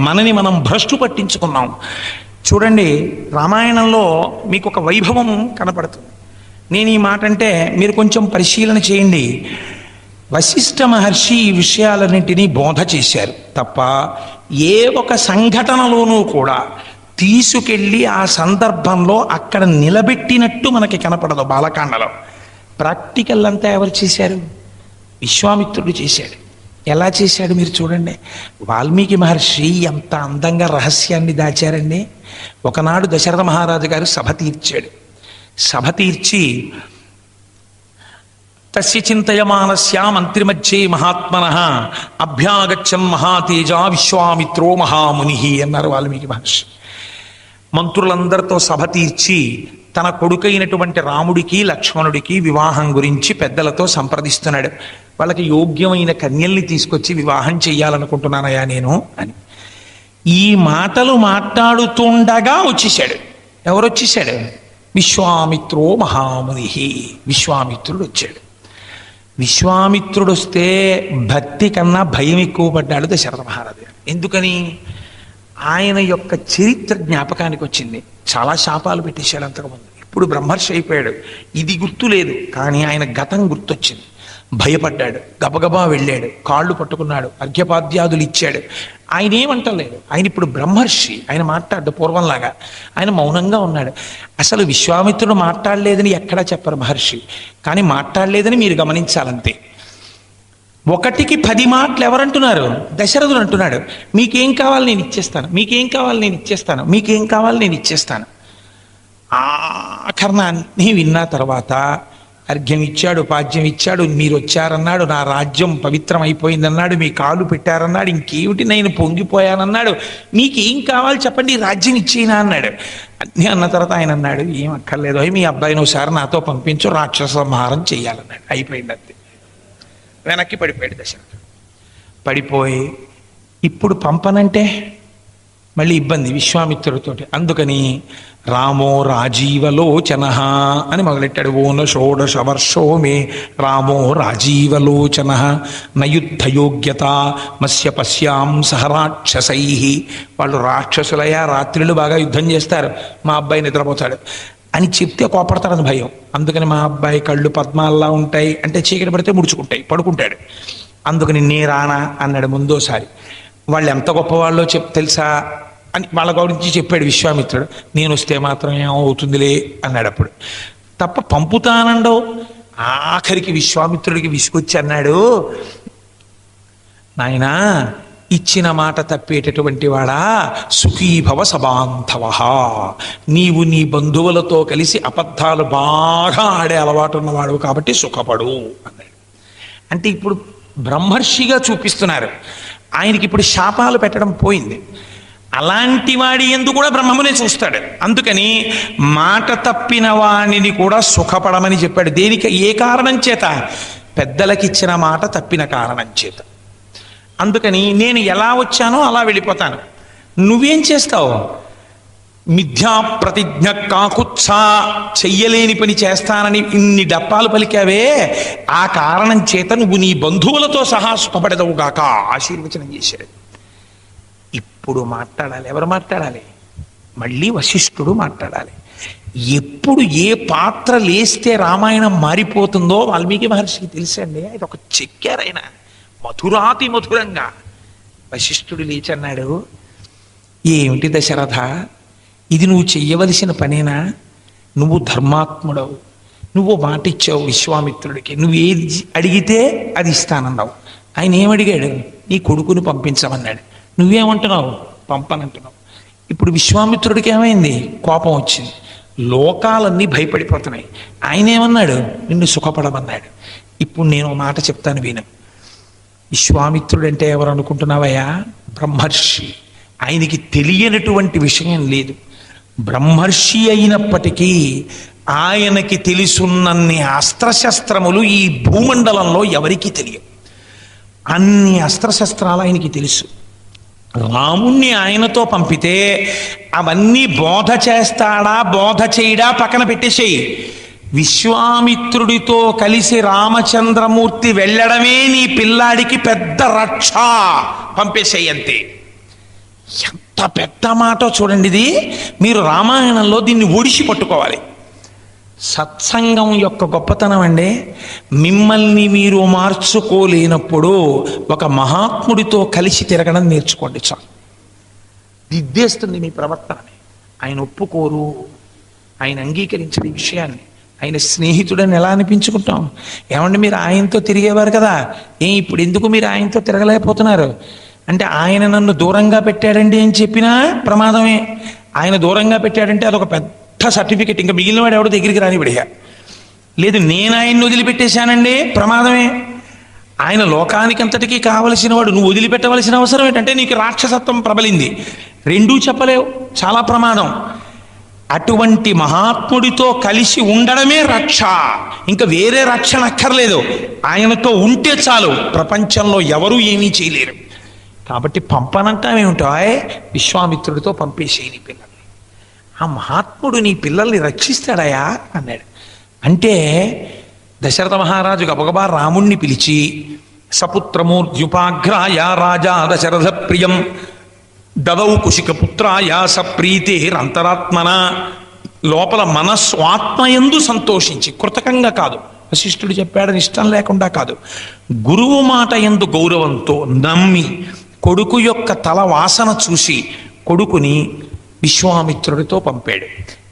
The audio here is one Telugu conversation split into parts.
మనని మనం భ్రష్టు పట్టించుకున్నాం. చూడండి, రామాయణంలో మీకు ఒక వైభవం కనపడుతుంది. నేను ఈ మాట అంటే మీరు కొంచెం పరిశీలన చేయండి. వశిష్ఠ మహర్షి ఈ విషయాలన్నింటినీ బోధ చేశారు తప్ప ఏ ఒక సంఘటనలోనూ కూడా తీసుకెళ్ళి ఆ సందర్భంలో అక్కడ నిలబెట్టినట్టు మనకి కనపడదు. బాలకాండలో ప్రాక్టికల్ అంతా ఎవరు చేశారు? విశ్వామిత్రుడు చేశాడు. ఎలా చేశాడు మీరు చూడండి. వాల్మీకి మహర్షి ఎంత అందంగా రహస్యాన్ని దాచారండి. ఒకనాడు దశరథ మహారాజు గారు సభ తీర్చాడు. సభ తీర్చి తస్య చింతయమానస్య మంత్రిమధ్యే మహాత్మనః అభ్యాగచ్చన్ మహాతేజ విశ్వామిత్రో మహాముని అన్నారు వాల్మీకి మహర్షి. మంత్రులందరితో సభ తీర్చి తన కొడుకైనటువంటి రాముడికి లక్ష్మణుడికి వివాహం గురించి పెద్దలతో సంప్రదిస్తున్నాడు. వాళ్ళకి యోగ్యమైన కన్యల్ని తీసుకొచ్చి వివాహం చెయ్యాలనుకుంటున్నానయా నేను అని. ఈ మాటలు మాట్లాడుతుండగా వచ్చేసాడు. ఎవరు వచ్చేసాడు? విశ్వామిత్రో మహాముని. విశ్వామిత్రుడు వచ్చాడు. విశ్వామిత్రుడు వస్తే భక్తి కన్నా భయం ఎక్కువ పడ్డాడు దశరథ మహారాజు గారు. ఎందుకని? ఆయన యొక్క చరిత్ర జ్ఞాపకానికి వచ్చింది. చాలా శాపాలు పెట్టేశాడు అంతకుముందు. ఇప్పుడు బ్రహ్మర్షి అయిపోయాడు. ఇది గుర్తు లేదు, కానీ ఆయన గతం గుర్తొచ్చింది. భయపడ్డాడు. గబగబా వెళ్ళాడు, కాళ్ళు పట్టుకున్నాడు, అర్ఘ్యపాద్యాదులు ఇచ్చాడు. ఆయన ఏమంటలేదు. ఆయన ఇప్పుడు బ్రహ్మర్షి. ఆయన మాట్లాడు పూర్వంలాగా. ఆయన మౌనంగా ఉన్నాడు. అసలు విశ్వామిత్రుడు మాట్లాడలేదని ఎక్కడా చెప్పరు మహర్షి, కానీ మాట్లాడలేదని మీరు గమనించాలంతే. 1కి 10 మాటలు ఎవరంటున్నారు? దశరథుడు అంటున్నాడు. మీకేం కావాలి నేను ఇచ్చేస్తాను, మీకేం కావాలి నేను ఇచ్చేస్తాను, మీకేం కావాలి నేను ఇచ్చేస్తాను. ఆఖరణాన్ని విన్న తర్వాత అర్ఘ్యం ఇచ్చాడు, పాద్యం ఇచ్చాడు, మీరు వచ్చారన్నాడు, నా రాజ్యం పవిత్రం అయిపోయిందన్నాడు, మీ కాలు పెట్టారన్నాడు, ఇంకేమిటి నేను పొంగిపోయానన్నాడు, మీకేం కావాలి చెప్పండి రాజ్యం ఇచ్చేనా అన్నాడు. అన్నీ అన్న తర్వాత ఆయన అన్నాడు, ఏం అక్కర్లేదు, మీ అబ్బాయిని ఒకసారి నాతో పంపించు, రాక్షస సంహారం చెయ్యాలన్నాడు. అయిపోయింది అంతే. వెనక్కి పడిపోయాడు దశరథుడు. పడిపోయి ఇప్పుడు పంపనంటే మళ్ళీ ఇబ్బంది విశ్వామిత్రుడితోటి. అందుకని రామో రాజీవలోచన అని మొదలెట్టాడు. ఓన షోడశ వర్షో మే రామో రాజీవలోచన నయుద్ధయోగ్యత మత్స్య పశ్యాం సహ రాక్షసై. వాళ్ళు రాక్షసులయ్యా, రాత్రులు బాగా యుద్ధం చేస్తారు, మా అబ్బాయి నిద్రపోతాడు అని చెప్తే కోపడతాడని భయం. అందుకని మా అబ్బాయి కళ్ళు పద్మాల్లా ఉంటాయి అంటే చీకటి పడితే ముడుచుకుంటాయి, పడుకుంటాడు. అందుకని నే రానా అన్నాడు ముందోసారి. వాళ్ళు ఎంత గొప్పవాళ్ళో తెలుసా అని వాళ్ళ గురించి చెప్పాడు విశ్వామిత్రుడు. నేను వస్తే మాత్రం ఏమవుతుందిలే అన్నాడు. అప్పుడు తప్ప పంపుతానండవు. ఆఖరికి విశ్వామిత్రుడికి విసుకొచ్చి అన్నాడు, నాయనా ఇచ్చిన మాట తప్పేటటువంటి వాడా, సుఖీభవ సబాంధవ, నీవు నీ బంధువులతో కలిసి అబద్ధాలు బాగా ఆడే అలవాటు ఉన్నవాడు కాబట్టి సుఖపడు అన్నాడు. అంటే ఇప్పుడు బ్రహ్మర్షిగా చూపిస్తున్నారు. ఆయనకి ఇప్పుడు శాపాలు పెట్టడం పోయింది. అలాంటి వాడి ఎందు కూడా బ్రహ్మమునే చూస్తాడు. అందుకని మాట తప్పిన వాణిని కూడా సుఖపడమని చెప్పాడు. దేనికి? ఏ కారణం చేత? పెద్దలకిచ్చిన మాట తప్పిన కారణం చేత. అందుకని నేను ఎలా వచ్చానో అలా వెళ్ళిపోతాను. నువ్వేం చేస్తావు? మిథ్యా ప్రతిజ్ఞ కాకుత్సా, చెయ్యలేని పని చేస్తానని ఇన్ని డప్పాలు పలికావే, ఆ కారణం చేత నువ్వు నీ బంధువులతో సహా సుఖపడదవుగాక ఆశీర్వచనం చేశాడు. ఇప్పుడు మాట్లాడాలి. ఎవరు మాట్లాడాలి? మళ్ళీ వశిష్ఠుడు మాట్లాడాలి. ఎప్పుడు ఏ పాత్ర లేస్తే రామాయణం మారిపోతుందో వాల్మీకి మహర్షికి తెలుసండి. అది ఒక చెక్కారైనా మధురాతి మధురంగా. వశిష్ఠుడు లేచన్నాడు, ఏమిటి దశరథ, ఇది నువ్వు చెయ్యవలసిన పనేనా? నువ్వు ధర్మాత్ముడవు, నువ్వు మాట ఇచ్చావు విశ్వామిత్రుడికి, నువ్వు ఏది అడిగితే అది ఇస్తానన్నావు. ఆయన ఏమడిగాడు? నీ కొడుకుని పంపించమన్నాడు. నువ్వేమంటున్నావు? పంపనంటున్నావు. ఇప్పుడు విశ్వామిత్రుడికి ఏమైంది? కోపం వచ్చింది. లోకాలన్నీ భయపడిపోతున్నాయి. ఆయన ఏమన్నాడు? నిన్ను సుఖపడమన్నాడు. ఇప్పుడు నేను మాట చెప్తాను విను. విశ్వామిత్రుడంటే ఎవరు అనుకుంటున్నావయ్యా? బ్రహ్మర్షి. ఆయనకి తెలియనటువంటి విషయం లేదు. బ్రహ్మర్షి అయినప్పటికీ ఆయనకి తెలుసున్నన్ని అస్త్రశస్త్రములు ఈ భూమండలంలో ఎవరికీ తెలియవు. అన్ని అస్త్రశస్త్రాలు ఆయనకి తెలుసు. రాముణ్ణి ఆయనతో పంపితే అవన్నీ బోధ చేస్తాడా బోధ చేయడా పక్కన పెట్టేసేయి. విశ్వామిత్రుడితో కలిసి రామచంద్రమూర్తి వెళ్ళడమే నీ పిల్లాడికి పెద్ద రక్ష. పంపేసేయి అంతే. ఎంత పెద్ద మాట చూడండి ఇది. మీరు రామాయణంలో దీన్ని ఒడిసి పట్టుకోవాలి. సత్సంగం యొక్క గొప్పతనం అండి, మిమ్మల్ని మీరు మార్చుకోలేనప్పుడు ఒక మహాత్ముడితో కలిసి తిరగడం నేర్చుకోండి చాలు. దిద్దేస్తుంది మీ ప్రవర్తనని. ఆయన ఒప్పుకోరు, ఆయన అంగీకరించిన ఈ విషయాన్ని. ఆయన స్నేహితుడని ఎలా అనిపించుకుంటాం? ఏమంటే మీరు ఆయనతో తిరిగేవారు కదా, ఇప్పుడు ఎందుకు మీరు ఆయనతో తిరగలేకపోతున్నారు అంటే, ఆయన నన్ను దూరంగా పెట్టాడండి అని చెప్పినా ప్రమాదమే. ఆయన దూరంగా పెట్టాడంటే అదొక పెద్ద సర్టిఫికెట్, ఇంకా మిగిలిన వాడు ఎవడో దగ్గరికి రానివిడిగా. లేదు నేను ఆయన్ని వదిలిపెట్టేశానండి, ప్రమాదమే. ఆయన లోకానికి అంతటికీ కావలసిన వాడు, నువ్వు వదిలిపెట్టవలసిన అవసరం ఏంటంటే నీకు రాక్షసత్వం ప్రబలింది. రెండూ చెప్పలేవు, చాలా ప్రమాదం. అటువంటి మహాత్ముడితో కలిసి ఉండడమే రక్ష, ఇంకా వేరే రక్షణ అక్కర్లేదు. ఆయనతో ఉంటే చాలు, ప్రపంచంలో ఎవరూ ఏమీ చేయలేరు. కాబట్టి పంపనంటావేమిటాయ్, విశ్వామిత్రుడితో పంపేసేయి నీ పిల్లల్ని. ఆ మహాత్ముడు నీ పిల్లల్ని రక్షిస్తాడయా అన్నాడు. అంటే దశరథ మహారాజు గబగబా రాముణ్ణి పిలిచి, సపుత్రమూర్ధ్యుపాఘ్రాయ రాజా దశరథ ప్రియం దదౌ కుశికపుత్రాయ సప్రీతేరంతరాత్మన. లోపల మనస్సు ఆత్మయందు సంతోషించి, కృతకంగా కాదు, వశిష్ఠుడు చెప్పాడని ఇష్టం లేకుండా కాదు, గురువు మాట యందు గౌరవంతో నమ్మి, కొడుకు యొక్క తల వాసన చూసి కొడుకుని విశ్వామిత్రుడితో పంపాడు.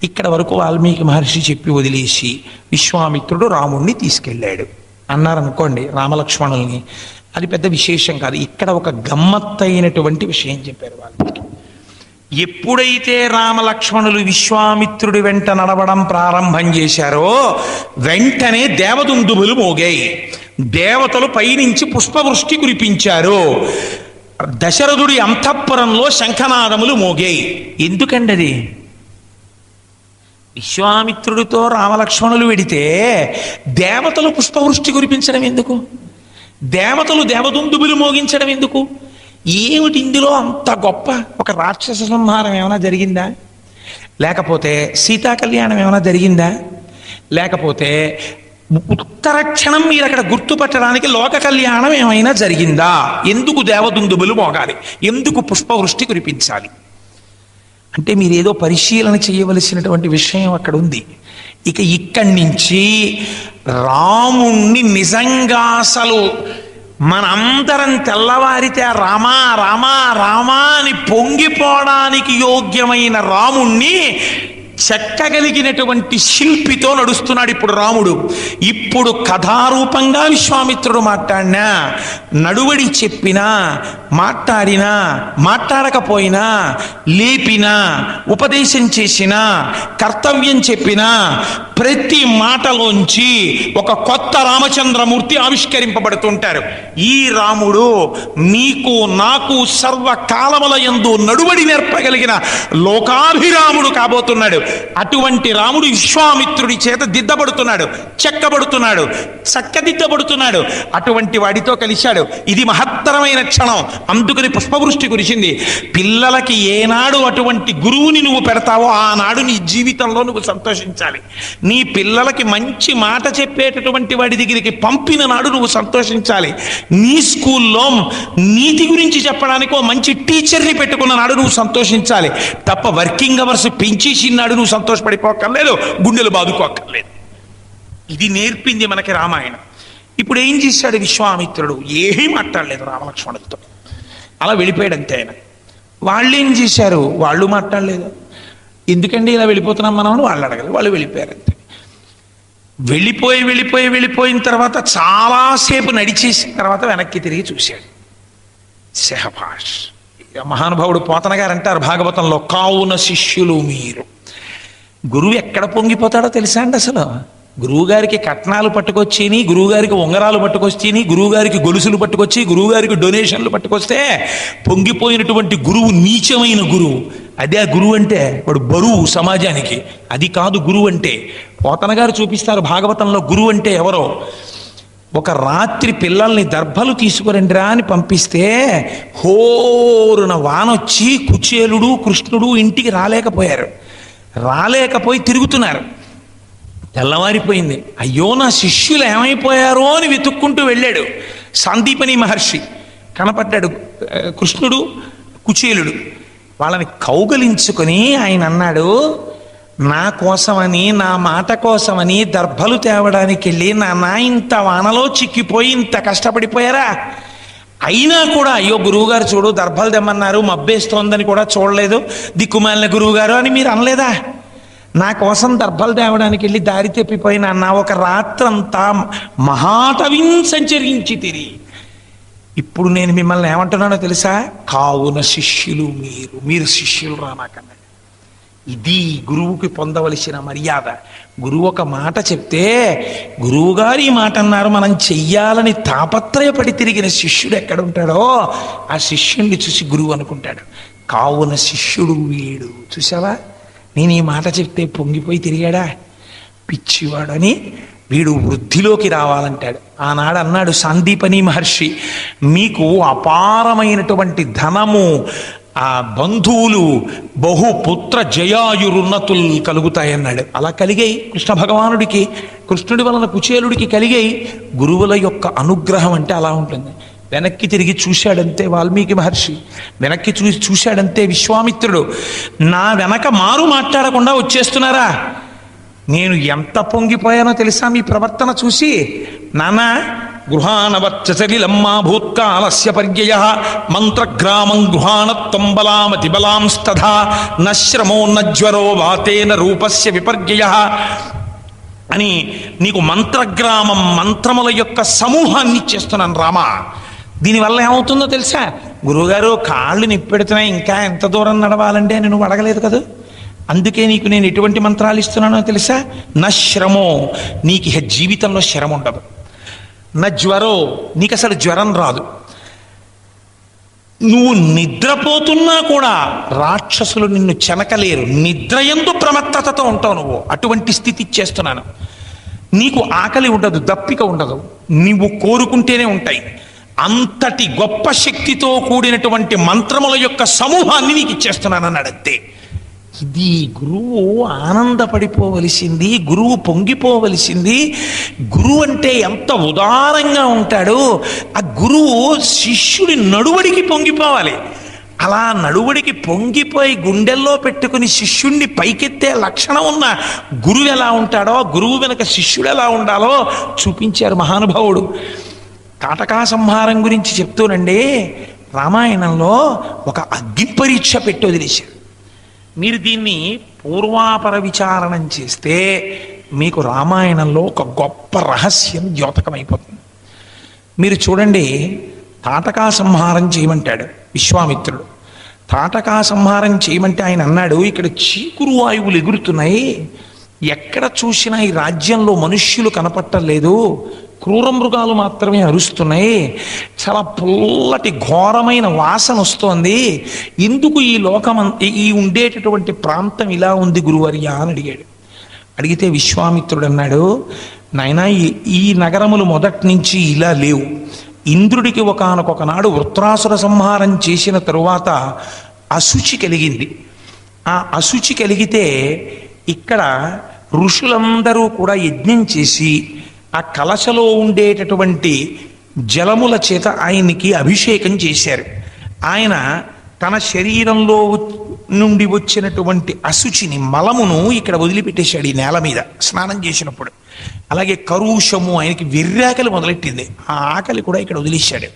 ఇక్కడ వరకు వాల్మీకి మహర్షి చెప్పి వదిలేసి విశ్వామిత్రుడు రాముణ్ణి తీసుకెళ్ళాడు అన్నారనుకోండి రామలక్ష్మణుల్ని. అది పెద్ద విశేషం కాదు. ఇక్కడ ఒక గమ్మత్తైనటువంటి విషయం చెప్పారు వాల్మీకి. ఎప్పుడైతే రామలక్ష్మణులు విశ్వామిత్రుడి వెంట నడవడం ప్రారంభం చేశారో వెంటనే దేవదుందుబులు మోగాయి. దేవతలు పైనుంచి పుష్పవృష్టి కురిపించారు. దశరథుడి అంతఃపురంలో శంఖనాదములు మోగాయి. ఎందుకండి అది? విశ్వామిత్రుడితో రామలక్ష్మణులు వెడితే దేవతలు పుష్పవృష్టి కురిపించడం ఎందుకు? దేవతలు దేవదుందుబులు మోగించడం ఎందుకు? ఏమిటి ఇందులో అంత గొప్ప? ఒక రాక్షస సంహారం ఏమైనా జరిగిందా? లేకపోతే సీతా కళ్యాణం ఏమైనా జరిగిందా? లేకపోతే ఉత్తర క్షణం మీరు అక్కడ గుర్తుపట్టడానికి లోక కళ్యాణం ఏమైనా జరిగిందా? ఎందుకు దేవదుందుబులు మోగాలి? ఎందుకు పుష్పవృష్టి కురిపించాలి? అంటే మీరేదో పరిశీలన చేయవలసినటువంటి విషయం అక్కడ ఉంది. ఇక ఇక్కడి నుంచి రాముణ్ణి నిజంగా అసలు మనందరం తెల్లవారితే రామా రామా రామా అని పొంగిపోవడానికి యోగ్యమైన రాముణ్ణి చెక్కగలిగినటువంటి శిల్పితో నడుస్తున్నాడు ఇప్పుడు రాముడు. ఇప్పుడు కథారూపంగా విశ్వామిత్రుడు మాట్లాడినా, నడువడి చెప్పినా, మాట్లాడినా, మాట్లాడకపోయినా, లేపినా, ఉపదేశం చేసినా, కర్తవ్యం చెప్పినా, ప్రతి మాటలోంచి ఒక కొత్త రామచంద్రమూర్తి ఆవిష్కరింపబడుతుంటారు. ఈ రాముడు మీకు నాకు సర్వకాలముల యందు నడువడి నేర్పగలిగిన లోకాభిరాముడు కాబోతున్నాడు. అటువంటి రాముడు విశ్వామిత్రుడి చేత దిద్దబడుతున్నాడు, చెక్కబడుతున్నాడు, చక్కదిద్దబడుతున్నాడు. అటువంటి వాడితో కలిశాడు. ఇది మహత్తరమైన క్షణం. అందుకని పుష్పవృష్టి కురిసింది. పిల్లలకి ఏనాడు అటువంటి గురువుని నువ్వు పెడతావో ఆనాడు నీ జీవితంలో నువ్వు సంతోషించాలి. నీ పిల్లలకి మంచి మాట చెప్పేటటువంటి వాడి దగ్గరికి పంపిన నాడు నువ్వు సంతోషించాలి. నీ స్కూల్లో నీతి గురించి చెప్పడానికి ఓ మంచి టీచర్ని పెట్టుకున్న నాడు నువ్వు సంతోషించాలి. తప్ప వర్కింగ్ అవర్స్ పెంచేసినాడు నువ్వు సంతోషపడిపోక్కర్లేదు, గుండెలు బాదుకోక్కర్లేదు. ఇది నేర్పింది మనకి రామాయణం. ఇప్పుడు ఏం చేశాడు విశ్వామిత్రుడు? ఏమీ మాట్లాడలేదు రామలక్ష్మణులతో, అలా వెళ్ళిపోయాడు అంతే. ఆయన వాళ్ళు ఏం చేశారు? వాళ్ళు మాట్లాడలేదు. ఎందుకండి ఇలా వెళ్ళిపోతున్నాం మనం అని వాళ్ళు అడగలేదు. వాళ్ళు వెళ్ళిపోయారు అంతే. వెళ్ళిపోయిన తర్వాత చాలాసేపు నడిచేసిన తర్వాత వెనక్కి తిరిగి చూశాడు. శహభాష్. మహానుభావుడు పోతన గారు అంటారు భాగవతంలో, కావున శిష్యులు మీరు. గురువు ఎక్కడ పొంగిపోతాడో తెలుసా అండి? అసలు గురువుగారికి కట్నాలు పట్టుకొచ్చి, గురువుగారికి ఉంగరాలు పట్టుకొచ్చి, గురువుగారికి గొలుసులు పట్టుకొచ్చి, గురువుగారికి డొనేషన్లు పట్టుకొస్తే పొంగిపోయినటువంటి గురువు నీచమైన గురువు. అదే ఆ గురువు అంటే, వాడు బరువు సమాజానికి. అది కాదు గురువు అంటే. పోతన గారు చూపిస్తారు భాగవతంలో గురువు అంటే ఎవరో. ఒక రాత్రి పిల్లల్ని దర్భలు తీసుకురండిరా అని పంపిస్తే హోరున వానొచ్చి కుచేలుడు కృష్ణుడు ఇంటికి రాలేకపోయి తిరుగుతున్నారు. తెల్లవారిపోయింది. అయ్యో నా శిష్యులు ఏమైపోయారో అని వెతుక్కుంటూ వెళ్ళాడు. సందీపని మహర్షి కనపడ్డాడు. కృష్ణుడు కుచేలుడు వాళ్ళని కౌగలించుకొని ఆయన అన్నాడు, నా కోసమని, నా మాట కోసమని దర్భలు తేవడానికి వెళ్ళి నా ఇంత వానలో చిక్కిపోయి ఇంత కష్టపడిపోయారా? అయినా కూడా అయ్యో గురువుగారు చూడు దర్భలు తెమ్మన్నారు, మబ్బేస్తోందని కూడా చూడలేదు, దిక్కుమాలిన గురువుగారు అని మీరు అనలేదా? నా కోసం దర్భలు తేవడానికి వెళ్ళి దారి తెప్పిపోయిన నా ఒక రాత్రంతా మహాటవిన్ సంచరించి తిరిగి ఇప్పుడు నేను మిమ్మల్ని ఏమంటున్నానో తెలుసా? కావున శిష్యులు మీరు శిష్యులు రా నాకన్నాడు. ఇది గురువుకి పొందవలసిన మర్యాద. గురువు ఒక మాట చెప్తే, గురువుగారు ఈ మాట అన్నారు మనం చెయ్యాలని తాపత్రయపడి తిరిగిన శిష్యుడు ఎక్కడుంటాడో ఆ శిష్యుణ్ణి చూసి గురువు అనుకుంటాడు. కావున శిష్యుడు వీడు. చూసావా, నేను ఈ మాట చెప్తే పొంగిపోయి తిరిగాడా? పిచ్చివాడు అని వీడు వృద్ధిలోకి రావాలంటాడు. ఆనాడు అన్నాడు సాందీపని మహర్షి, మీకు అపారమైనటువంటి ధనము, ఆ బంధువులు, బహుపుత్ర జయాయురున్నతులు కలుగుతాయన్నాడు. అలా కలిగాయి కృష్ణ భగవానుడికి, కృష్ణుడి వలన కుచేలుడికి కలిగాయి. గురువుల యొక్క అనుగ్రహం అంటే అలా ఉంటుంది. వెనక్కి తిరిగి చూశాడంతే వాల్మీకి మహర్షి, వెనక్కి చూశాడంతే విశ్వామిత్రుడు. నా వెనక మారు మాట్లాడకుండా వచ్చేస్తున్నారా? నేను ఎంత పొంగిపోయానో తెలుసా మీ ప్రవర్తన చూసి? నానా గృహానవర్చసలిలమ్మా భూత్కాలస్య పర్యయ మంత్రగ్రామం గృహాణత్వం బలామతి బలాంస్తథా నశ్రమో నజ్వరో వాతేన రూపస్య విపర్యయ అని నీకు మంత్రగ్రామం, మంత్రముల యొక్క సమూహాన్ని ఇచ్చేస్తున్నాను రామా. దీనివల్ల ఏమవుతుందో తెలుసా? గురువుగారు కాళ్ళు నిప్పెడుతున్నాయి, ఇంకా ఎంత దూరం నడవాలంటే నేను అడగలేదు కదా, అందుకే నీకు నేను ఎటువంటి మంత్రాలు ఇస్తున్నానో తెలుసా? నశ్రమో, నీకు ఇక జీవితంలో శ్రమ ఉండదు. నా జ్వరో, నీకు అసలు జ్వరం రాదు. నువ్వు నిద్రపోతున్నా కూడా రాక్షసులు నిన్ను చెనకలేరు. నిద్రయందు ప్రమత్తతతో ఉంటావు నువ్వు. అటువంటి స్థితి ఇచ్చేస్తున్నాను. నీకు ఆకలి ఉండదు, దప్పిక ఉండదు, నువ్వు కోరుకుంటేనే ఉంటాయి. అంతటి గొప్ప శక్తితో కూడినటువంటి మంత్రముల యొక్క సమూహాన్ని నీకు ఇచ్చేస్తున్నాను అన్నాడు. అంతే. ఇది గురువు ఆనందపడిపోవలసింది, గురువు పొంగిపోవలసింది. గురువు అంటే ఎంత ఉదారంగా ఉంటాడు. ఆ గురువు శిష్యుడి నడువడికి పొంగిపోవాలి. అలా నడువడికి పొంగిపోయి గుండెల్లో పెట్టుకుని శిష్యుణ్ణి పైకెత్తే లక్షణం ఉన్న గురువు ఎలా ఉంటాడో, గురువు వెనక శిష్యుడు ఎలా ఉండాలో చూపించారు మహానుభావుడు. తాటకా సంహారం గురించి చెప్తూనండి, రామాయణంలో ఒక అగ్ని పరీక్ష పెట్టి వదిలేశారు. మీరు దీన్ని పూర్వాపర విచారణం చేస్తే మీకు రామాయణంలో ఒక గొప్ప రహస్యం ద్యోతకమైపోతుంది. మీరు చూడండి, తాటకా సంహారం చేయమంటాడు విశ్వామిత్రుడు. తాటకా సంహారం చేయమంటే ఆయన అన్నాడు, ఇక్కడ చీకురు వాయువులు ఎగురుతున్నాయి, ఎక్కడ చూసినా ఈ రాజ్యంలో మనుష్యులు కనపట్టలేదు, క్రూర మృగాలు మాత్రమే అరుస్తున్నాయి, చాలా పుల్లటి ఘోరమైన వాసన వస్తోంది, ఎందుకు ఈ లోకం ఈ ఉండేటటువంటి ప్రాంతం ఇలా ఉంది గురువర్యా అని అడిగాడు. అడిగితే విశ్వామిత్రుడు అన్నాడు, నాయనా ఈ నగరములు మొదటి నుంచి ఇలా లేవు. ఇంద్రుడికి ఒకానొకనాడు వృత్రాసుర సంహారం చేసిన తరువాత అశుచి కలిగింది. ఆ అశుచి కలిగితే ఇక్కడ ఋషులందరూ కూడా యజ్ఞం చేసి ఆ కలశలో ఉండేటటువంటి జలముల చేత ఆయనకి అభిషేకం చేశారు. ఆయన తన శరీరంలో నుండి వచ్చినటువంటి అశుచిని, మలమును ఇక్కడ వదిలిపెట్టేశాడు ఈ నేల మీద స్నానం చేసినప్పుడు. అలాగే కరుషము, ఆయనకి వెర్రాకలి మొదలెట్టింది, ఆ ఆకలి కూడా ఇక్కడ వదిలేశాడు.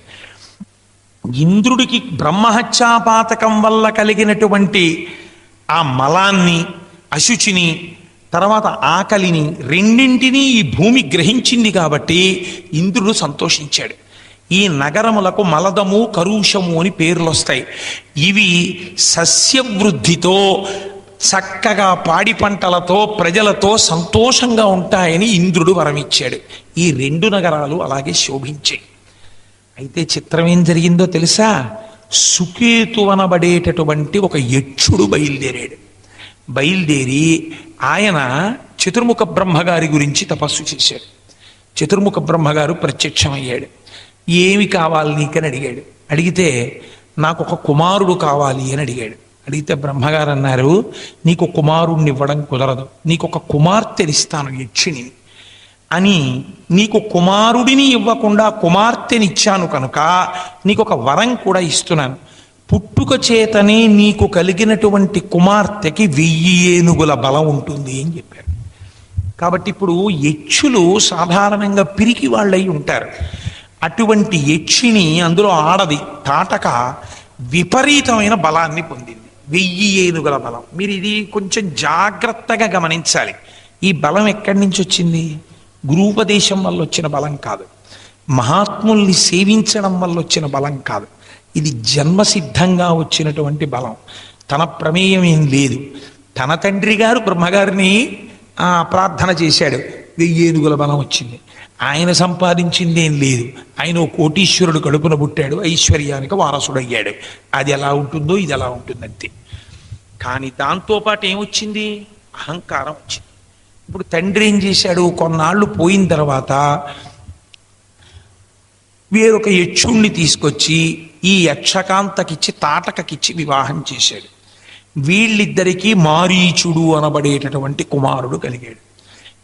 ఇంద్రుడికి బ్రహ్మహత్యాపాతకం వల్ల కలిగినటువంటి ఆ మలాన్ని, అశుచిని, తర్వాత ఆకలిని, రెండింటినీ ఈ భూమి గ్రహించింది కాబట్టి ఇంద్రుడు సంతోషించాడు. ఈ నగరములకు మలదము, కరుషము అని పేర్లు వస్తాయి. ఇవి సస్యవృద్ధితో, చక్కగా పాడి పంటలతో, ప్రజలతో సంతోషంగా ఉంటాయని ఇంద్రుడు వరమిచ్చాడు. ఈ రెండు నగరాలు అలాగే శోభించాయి. అయితే చిత్రం ఏం జరిగిందో తెలుసా? సుకేతువనబడేటటువంటి ఒక యక్షుడు బయలుదేరి ఆయన చతుర్ముఖ బ్రహ్మగారి గురించి తపస్సు చేశాడు. చతుర్ముఖ బ్రహ్మగారు ప్రత్యక్షమయ్యాడు. ఏమి కావాలి నీకని అడిగాడు. అడిగితే నాకు ఒక కుమారుడు కావాలి అని అడిగాడు. అడిగితే బ్రహ్మగారు అన్నారు, నీకు కుమారుణ్ణి ఇవ్వడం కుదరదు, నీకు ఒక కుమార్తెనిస్తాను యక్షిణి అని. నీకు కుమారుడిని ఇవ్వకుండా కుమార్తెనిచ్చాను కనుక నీకు ఒక వరం కూడా ఇస్తున్నాను. పుట్టుక చేతనే నీకు కలిగినటువంటి కుమార్తెకి 1000 ఏనుగుల బలం ఉంటుంది అని చెప్పారు. కాబట్టి ఇప్పుడు యక్షులు సాధారణంగా పిరికి వాళ్ళై ఉంటారు. అటువంటి యక్షిని, అందులో ఆడది తాటక, విపరీతమైన బలాన్ని పొందింది, 1000 ఏనుగుల బలం. మీరు ఇది కొంచెం జాగ్రత్తగా గమనించాలి. ఈ బలం ఎక్కడి నుంచి వచ్చింది? గురూపదేశం వల్ల వచ్చిన బలం కాదు, మహాత్ముల్ని సేవించడం వల్ల వచ్చిన బలం కాదు. ఇది జన్మసిద్ధంగా వచ్చినటువంటి బలం. తన ప్రమేయం ఏం లేదు. తన తండ్రి గారు బ్రహ్మగారిని ప్రార్థన చేశాడు, 1000 ఏనుగుల బలం వచ్చింది. ఆయన సంపాదించింది ఏం లేదు. ఆయన ఓ కోటీశ్వరుడు కడుపున పుట్టాడు, ఐశ్వర్యానికి వారసుడయ్యాడు. అది ఎలా ఉంటుందో ఇది ఎలా ఉంటుందంతే. కానీ దాంతోపాటు ఏమొచ్చింది? అహంకారం వచ్చింది. ఇప్పుడు తండ్రి ఏం చేశాడు? కొన్నాళ్ళు పోయిన తర్వాత వేరొక యక్షుణ్ణి తీసుకొచ్చి ఈ యక్షకాంతకిచ్చి తాటకకిచ్చి వివాహం చేశాడు. వీళ్ళిద్దరికీ మారీచుడు అనబడేటటువంటి కుమారుడు కలిగాడు.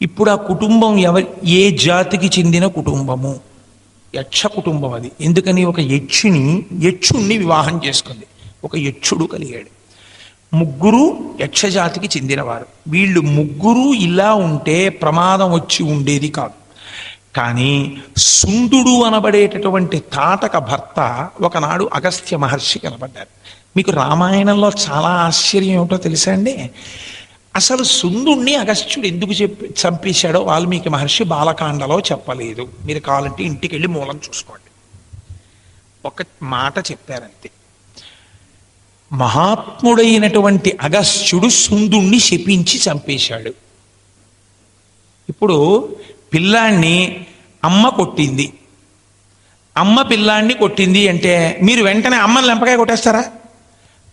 ఇప్పుడు ఆ కుటుంబం ఏ జాతికి చెందిన కుటుంబము? యక్ష కుటుంబం అది. ఎందుకని? ఒక యక్షుణ్ణి వివాహం చేసుకుంది, ఒక యక్షుడు కలిగాడు. ముగ్గురు యక్షజాతికి చెందినవారు. వీళ్ళు ముగ్గురు ఇలా ఉంటే ప్రమాదం వచ్చి ఉండేది కాదు. కానీ సుందుడు అనబడేటటువంటి తాటక భర్త ఒకనాడు అగస్త్య మహర్షి కనబడ్డారు. మీకు రామాయణంలో చాలా ఆశ్చర్యం ఏమిటో తెలుసా అండి? అసలు సుందుణ్ణి అగస్త్యుడు ఎందుకు చంపేశాడో వాల్మీకి మహర్షి బాలకాండలో చెప్పలేదు. మీరు కావాలంటే ఇంటికి వెళ్ళి మూలం చూసుకోండి. ఒక మాట చెప్పారంతే. మహాత్ముడైనటువంటి అగస్త్యుడు సుందుణ్ణి శపించి చంపేశాడు. ఇప్పుడు పిల్లాన్ని అమ్మ కొట్టింది, అమ్మ పిల్లాన్ని కొట్టింది అంటే మీరు వెంటనే అమ్మని లెంపకాయ కొట్టేస్తారా?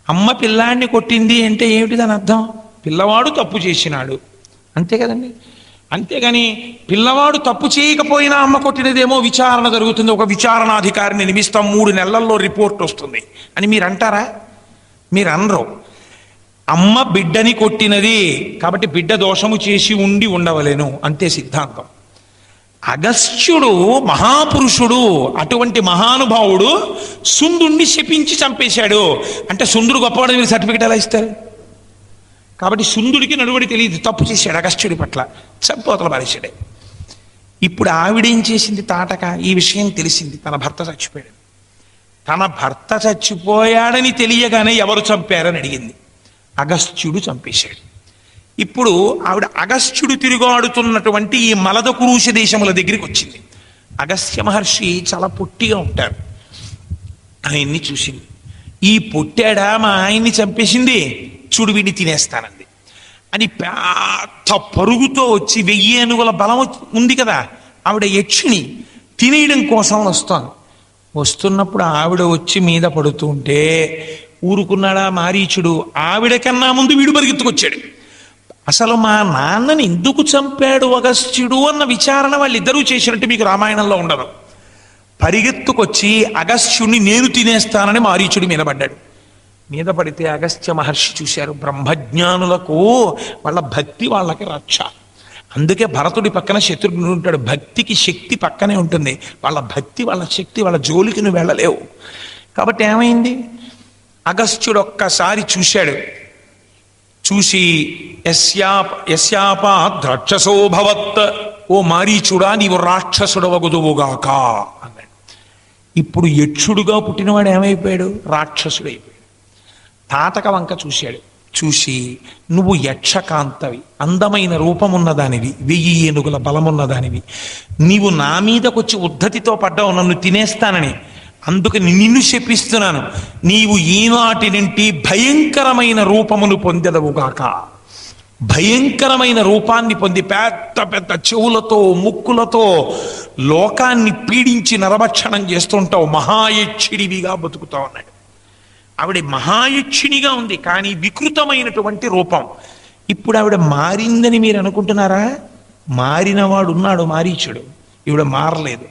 అమ్మ పిల్లాన్ని కొట్టింది అంటే ఏమిటి దాని అర్థం? పిల్లవాడు తప్పు చేసినాడు, అంతే కదండి. అంతేగాని పిల్లవాడు తప్పు చేయకపోయినా అమ్మ కొట్టినదేమో విచారణ జరుగుతుంది, ఒక విచారణాధికారిని నియమిస్తాం, 3 నెలల్లో రిపోర్ట్ వస్తుంది అని మీరు అంటారా? మీరు అనరు. అమ్మ బిడ్డని కొట్టినది కాబట్టి బిడ్డ దోషము చేసి ఉండవలేను, అంతే సిద్ధాంతం. అగస్త్యుడు మహాపురుషుడు, అటువంటి మహానుభావుడు సుందుణ్ణి శపించి చంపేశాడు అంటే సుందుడు గొప్పవాడు మీరు సర్టిఫికెట్ ఎలా ఇస్తారు? కాబట్టి సుందుడికి నడువడి తెలియదు, తప్పు చేశాడు అగస్త్యుడి పట్ల, చంపోతల పారేశాడే. ఇప్పుడు ఆవిడేం చేసింది? తాటక ఈ విషయం తెలిసింది, తన భర్త చచ్చిపోయాడు. తన భర్త చచ్చిపోయాడని తెలియగానే ఎవరు చంపారని అడిగింది. అగస్త్యుడు చంపేశాడు. ఇప్పుడు ఆవిడ అగస్త్యుడు తిరుగాడుతున్నటువంటి ఈ మలదకురూష దేశముల దగ్గరికి వచ్చింది. అగస్త్య మహర్షి చాలా పొట్టిగా ఉంటారు. ఆయన్ని చూసింది. ఈ పొట్టాడా మా ఆయన్ని చంపేసింది, చూడు వీడిని తినేస్తానంది అని పెద్ద పరుగుతో వచ్చి 1000 ఏనుగుల బలం ఉంది కదా, ఆవిడ యక్షిణి తినేయడం కోసం వస్తున్నప్పుడు ఆవిడ వచ్చి మీద పడుతుంటే ఊరుకున్నాడా మారీచుడు? ఆవిడ కన్నా ముందు వీడు పరిగెత్తుకొచ్చాడు. అసలు మా నాన్నని ఎందుకు చంపాడు అగస్త్యుడు అన్న విచారణ వాళ్ళిద్దరూ చేసినట్టు మీకు రామాయణంలో ఉండదు. పరిగెత్తుకొచ్చి అగస్త్యుడిని నేను తినేస్తానని మారీచుడి మీద పడ్డాడు. మీద పడితే అగస్త్య మహర్షి చూశారు, బ్రహ్మజ్ఞానులకు వాళ్ళ భక్తి వాళ్ళకి రక్ష. అందుకే భరతుడి పక్కన శత్రుఘ్నుడు ఉంటాడు. భక్తికి శక్తి పక్కనే ఉంటుంది, వాళ్ళ భక్తి వాళ్ళ శక్తి, వాళ్ళ జోలికి నువ్వు వెళ్ళలేవు. కాబట్టి ఏమైంది? అగస్త్యుడు ఒక్కసారి చూశాడు. చూసి యస్యాపా ద్రాక్షసోభవత్, ఓ మారీచుడా నీవు రాక్షసుడవగుదువుగాక అన్నాడు. ఇప్పుడు యక్షుడుగా పుట్టినవాడు ఏమైపోయాడు? రాక్షసుడైపోయాడు. తాటక వంక చూశాడు. చూసి నువ్వు యక్షకాంతవి, అందమైన రూపమున్నదానివి, 1000 ఏనుగుల బలమున్నదానివి, నీవు నా మీదకొచ్చి ఉద్ధతితో పడ్డావు నన్ను తినేస్తానని, అందుకని నిన్ను శపిస్తున్నాను. నీవు ఈనాటి నుండి భయంకరమైన రూపమును పొందెదవుగాక. భయంకరమైన రూపాన్ని పొంది పెద్ద పెద్ద చెవులతో ముక్కులతో లోకాన్ని పీడించి నరభక్షణం చేస్తుంటావు, మహాయక్షిడివిగా బతుకుతావు అన్నాడు. ఆవిడ మహాయక్షిణిగా ఉంది, కానీ వికృతమైనటువంటి రూపం. ఇప్పుడు ఆవిడ మారిందని మీరు అనుకుంటున్నారా? మారినవాడు ఉన్నాడు మారీచుడు, ఈవిడ మారలేదు.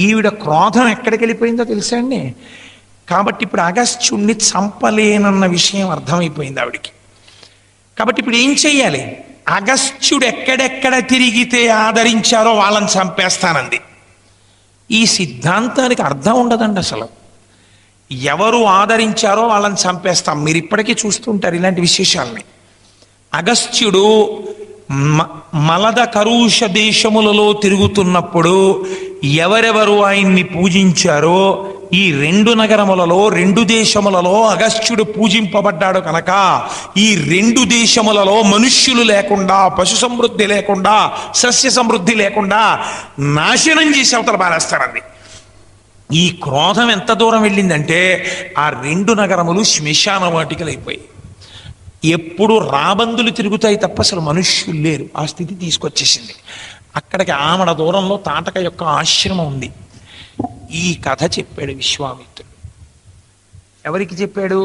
ఈవిడ క్రోధం ఎక్కడికి వెళ్ళిపోయిందో తెలుసా అండి? కాబట్టి ఇప్పుడు అగస్త్యుణ్ణి చంపలేనన్న విషయం అర్థమైపోయింది ఆవిడికి. కాబట్టి ఇప్పుడు ఏం చెయ్యాలి? అగస్త్యుడు ఎక్కడెక్కడ తిరిగితే ఆదరించారో వాళ్ళని చంపేస్తానంది. ఈ సిద్ధాంతానికి అర్థం ఉండదండి అసలు. ఎవరు ఆదరించారో వాళ్ళని చంపేస్తాం. మీరు ఇప్పటికీ చూస్తుంటారు ఇలాంటి విశేషాలని. అగస్త్యుడు మలద కరుష దేశములలో తిరుగుతున్నప్పుడు ఎవరెవరు ఆయన్ని పూజించారో ఈ 2 నగరములలో 2 దేశములలో అగస్త్యుడు పూజింపబడ్డాడు కనుక ఈ 2 దేశములలో మనుష్యులు లేకుండా, పశు సమృద్ధి లేకుండా, సస్య సమృద్ధి లేకుండా నాశనం చేసి అవతల పారేస్తారండి. ఈ క్రోధం ఎంత దూరం వెళ్ళిందంటే ఆ 2 నగరములు శ్మశాన వాటికలైపోయాయి. ఎప్పుడు రాబందులు తిరుగుతాయి తప్ప అసలు మనుష్యులు లేరు. ఆ స్థితి తీసుకొచ్చేసింది. అక్కడికి ఆమడ దూరంలో తాటక యొక్క ఆశ్రమం ఉంది. ఈ కథ చెప్పాడు విశ్వామిత్రుడు. ఎవరికి చెప్పాడు?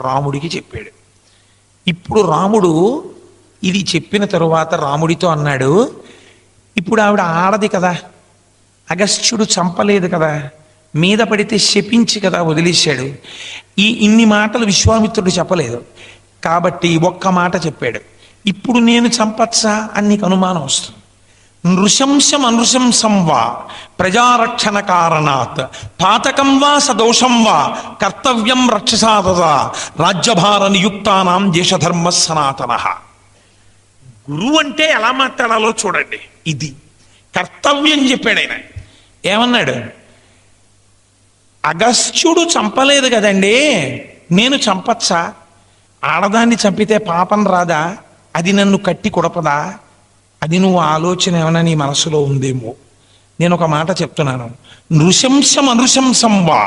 రాముడికి చెప్పాడు. ఇప్పుడు రాముడు ఇది చెప్పిన తరువాత రాముడితో అన్నాడు, ఇప్పుడు ఆవిడ ఆడది కదా, అగస్త్యుడు చంపలేదు కదా, మీద పడితే శపించి కదా వదిలేశాడు. ఇన్ని మాటలు విశ్వామిత్రుడు చెప్పలేదు కాబట్టి ఒక్క మాట చెప్పాడు. ఇప్పుడు నేను చంపచ్చా అని నీకు అనుమానం వస్తుంది. నృశంసం అనృశంసం వా ప్రజారక్షణ కారణాత్ పాతకం వా సదోషం వా కర్తవ్యం రక్షసాదా రాజ్యభార నియుక్తానాం దేశధర్మ సనాతన. గురువు అంటే ఎలా మాట్లాడాలో చూడండి. ఇది కర్తవ్యం చెప్పాడు ఆయన. ఏమన్నాడు? అగస్త్యుడు చంపలేదు కదండి, నేను చంపచ్చా? ఆడదాన్ని చంపితే పాపం రాదా? అది నన్ను కట్టి కొడపదా? అది నువ్వు ఆలోచన ఏమైనా నీ మనసులో ఉందేమో. నేను ఒక మాట చెప్తున్నాను. నృశంసం అనృశంసం వా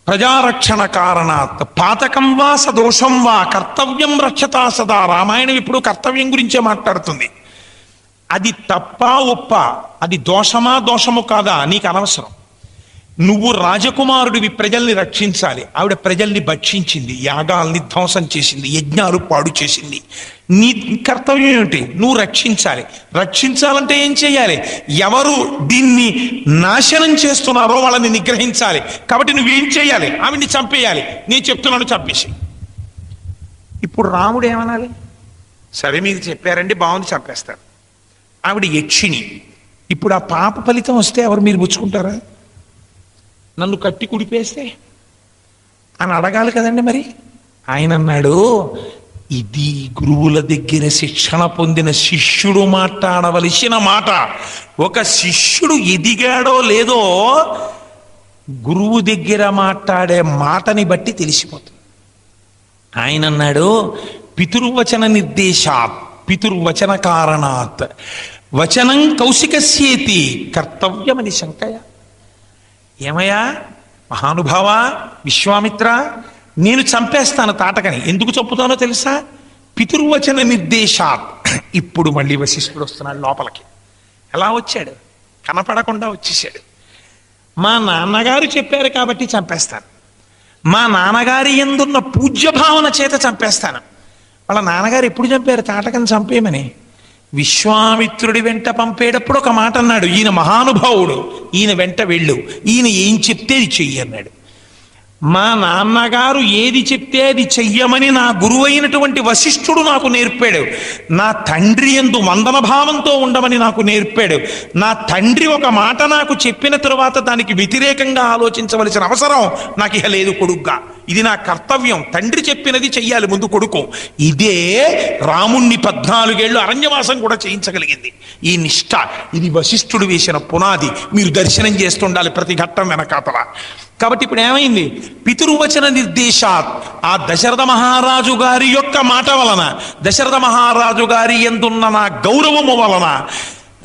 ప్రజారక్షణ కారణాత్ పాతకం వా సదోషం వా కర్తవ్యం రక్షతా సదా. రామాయణం ఇప్పుడు కర్తవ్యం గురించే మాట్లాడుతుంది. అది తప్ప ఒప్ప, అది దోషమా దోషము కాదా నీకు అనవసరం. నువ్వు రాజకుమారుడివి, ప్రజల్ని రక్షించాలి. ఆవిడ ప్రజల్ని భక్షించింది, యాగాల్ని ధ్వంసం చేసింది, యజ్ఞాలు పాడు చేసింది. నీ కర్తవ్యం ఏమిటి? నువ్వు రక్షించాలి. రక్షించాలంటే ఏం చేయాలి? ఎవరు దీన్ని నాశనం చేస్తున్నారో వాళ్ళని నిగ్రహించాలి. కాబట్టి నువ్వేం చేయాలి? ఆవిడ్ని చంపేయాలి. నేను చెప్తున్నాను, చంపేసి. ఇప్పుడు రాముడు ఏమనాలి? సరే మీరు చెప్పారండి, బాగుంది, చంపేస్తారు. ఆవిడ యక్షిణి. ఇప్పుడు ఆ పాప ఫలితం వస్తే ఎవరు మీరు పుచ్చుకుంటారా? నన్ను కట్టి కుడిపేస్తే అని అడగాలి కదండి. మరి ఆయన అన్నాడు, ఇది గురువుల దగ్గర శిక్షణ పొందిన శిష్యుడు మాట్లాడవలసిన మాట. ఒక శిష్యుడు ఎదిగాడో లేదో గురువు దగ్గర మాట్లాడే మాటని బట్టి తెలిసిపోతుంది. ఆయన అన్నాడు, పితుర్వచన నిర్దేశాత్ పితుర్వచన కారణాత్ వచనం కౌశికస్యేతి కర్తవ్యమని శంకయ. ఏమయ్యా మహానుభావా విశ్వామిత్ర, నేను చంపేస్తాను తాటకని. ఎందుకు చంపుతానో తెలుసా? పితుర్వచన నిర్దేశాత్. ఇప్పుడు మళ్ళీ వశిష్ఠుడు వస్తున్నాడు లోపలికి. ఎలా వచ్చాడు? కనపడకుండా వచ్చేసాడు. మా నాన్నగారు చెప్పారు కాబట్టి చంపేస్తాను. మా నాన్నగారి యందున్న పూజ్య భావన చేత చంపేస్తాను. వాళ్ళ నాన్నగారు ఎప్పుడు చంపారు తాటకని చంపేయమని? విశ్వామిత్రుడి వెంట పంపేటప్పుడు ఒక మాట అన్నాడు, ఈయన మహానుభావుడు, ఈయన వెంట వెళ్ళు, ఈయన ఏం చెప్తే అది చెయ్యి అన్నాడు. మా నాన్నగారు ఏది చెప్తే అది చెయ్యమని నా గురువైనటువంటి వశిష్ఠుడు నాకు నేర్పాడు. నా తండ్రి యందు వందన భావంతో ఉండమని నాకు నేర్పాడు. నా తండ్రి ఒక మాట నాకు చెప్పిన తరువాత దానికి వ్యతిరేకంగా ఆలోచించవలసిన అవసరం నాకు ఇక లేదు కొడుగ్గా. ఇది నా కర్తవ్యం. తండ్రి చెప్పినది చెయ్యాలి ముందు కొడుకు. ఇదే రాముణ్ణి 14 ఏళ్ళు అరణ్యవాసం కూడా చేయించగలిగింది ఈ నిష్ఠ. ఇది వశిష్ఠుడు వేసిన పునాది. మీరు దర్శనం చేస్తుండాలి ప్రతి ఘట్టం వెనకాతల. కాబట్టి ఇప్పుడు ఏమైంది? పితుర్వచన నిర్దేశాత్, ఆ దశరథ మహారాజు గారి యొక్క మాట వలన, దశరథ మహారాజు గారి యందున్న నా గౌరవము వలన.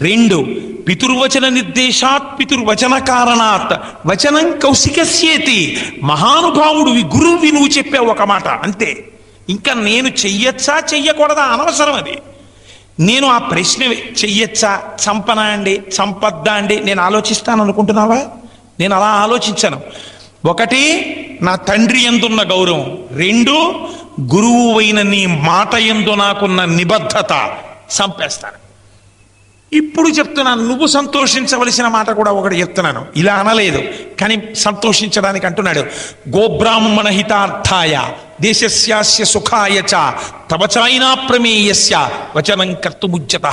2 పితుర్వచన నిర్దేశాత్ పితుర్వచన కారణాత్ వచనం కౌశికస్యేతి. మహానుభావుడివి, గురువువి, నువ్వు చెప్పావు ఒక మాట అంతే. ఇంకా నేను చెయ్యొచ్చా చెయ్యకూడదా అనవసరం. అది నేను ఆ ప్రశ్న చెయ్యొచ్చా, చంపనా అండి, చంపద్దా అండి నేను ఆలోచిస్తాను అనుకుంటున్నావా? నేను అలా ఆలోచించాను. 1 నా తండ్రి యందున్న గౌరవం, 2 గురువు అయిన నీ మాట యందు నాకున్న నిబద్ధత. చంపేస్తాను. ఇప్పుడు చెప్తున్నాను, నువ్వు సంతోషించవలసిన మాట కూడా ఒకటి చెప్తున్నాను. ఇలా అనలేదు కానీ సంతోషించడానికి అంటున్నాడు. గోబ్రాహ్మణ హితార్థాయ దేశస్యాస్య సుఖాయ చ తవ చాయినా ప్రమేయస్య వచనం కర్తుముజ్యత.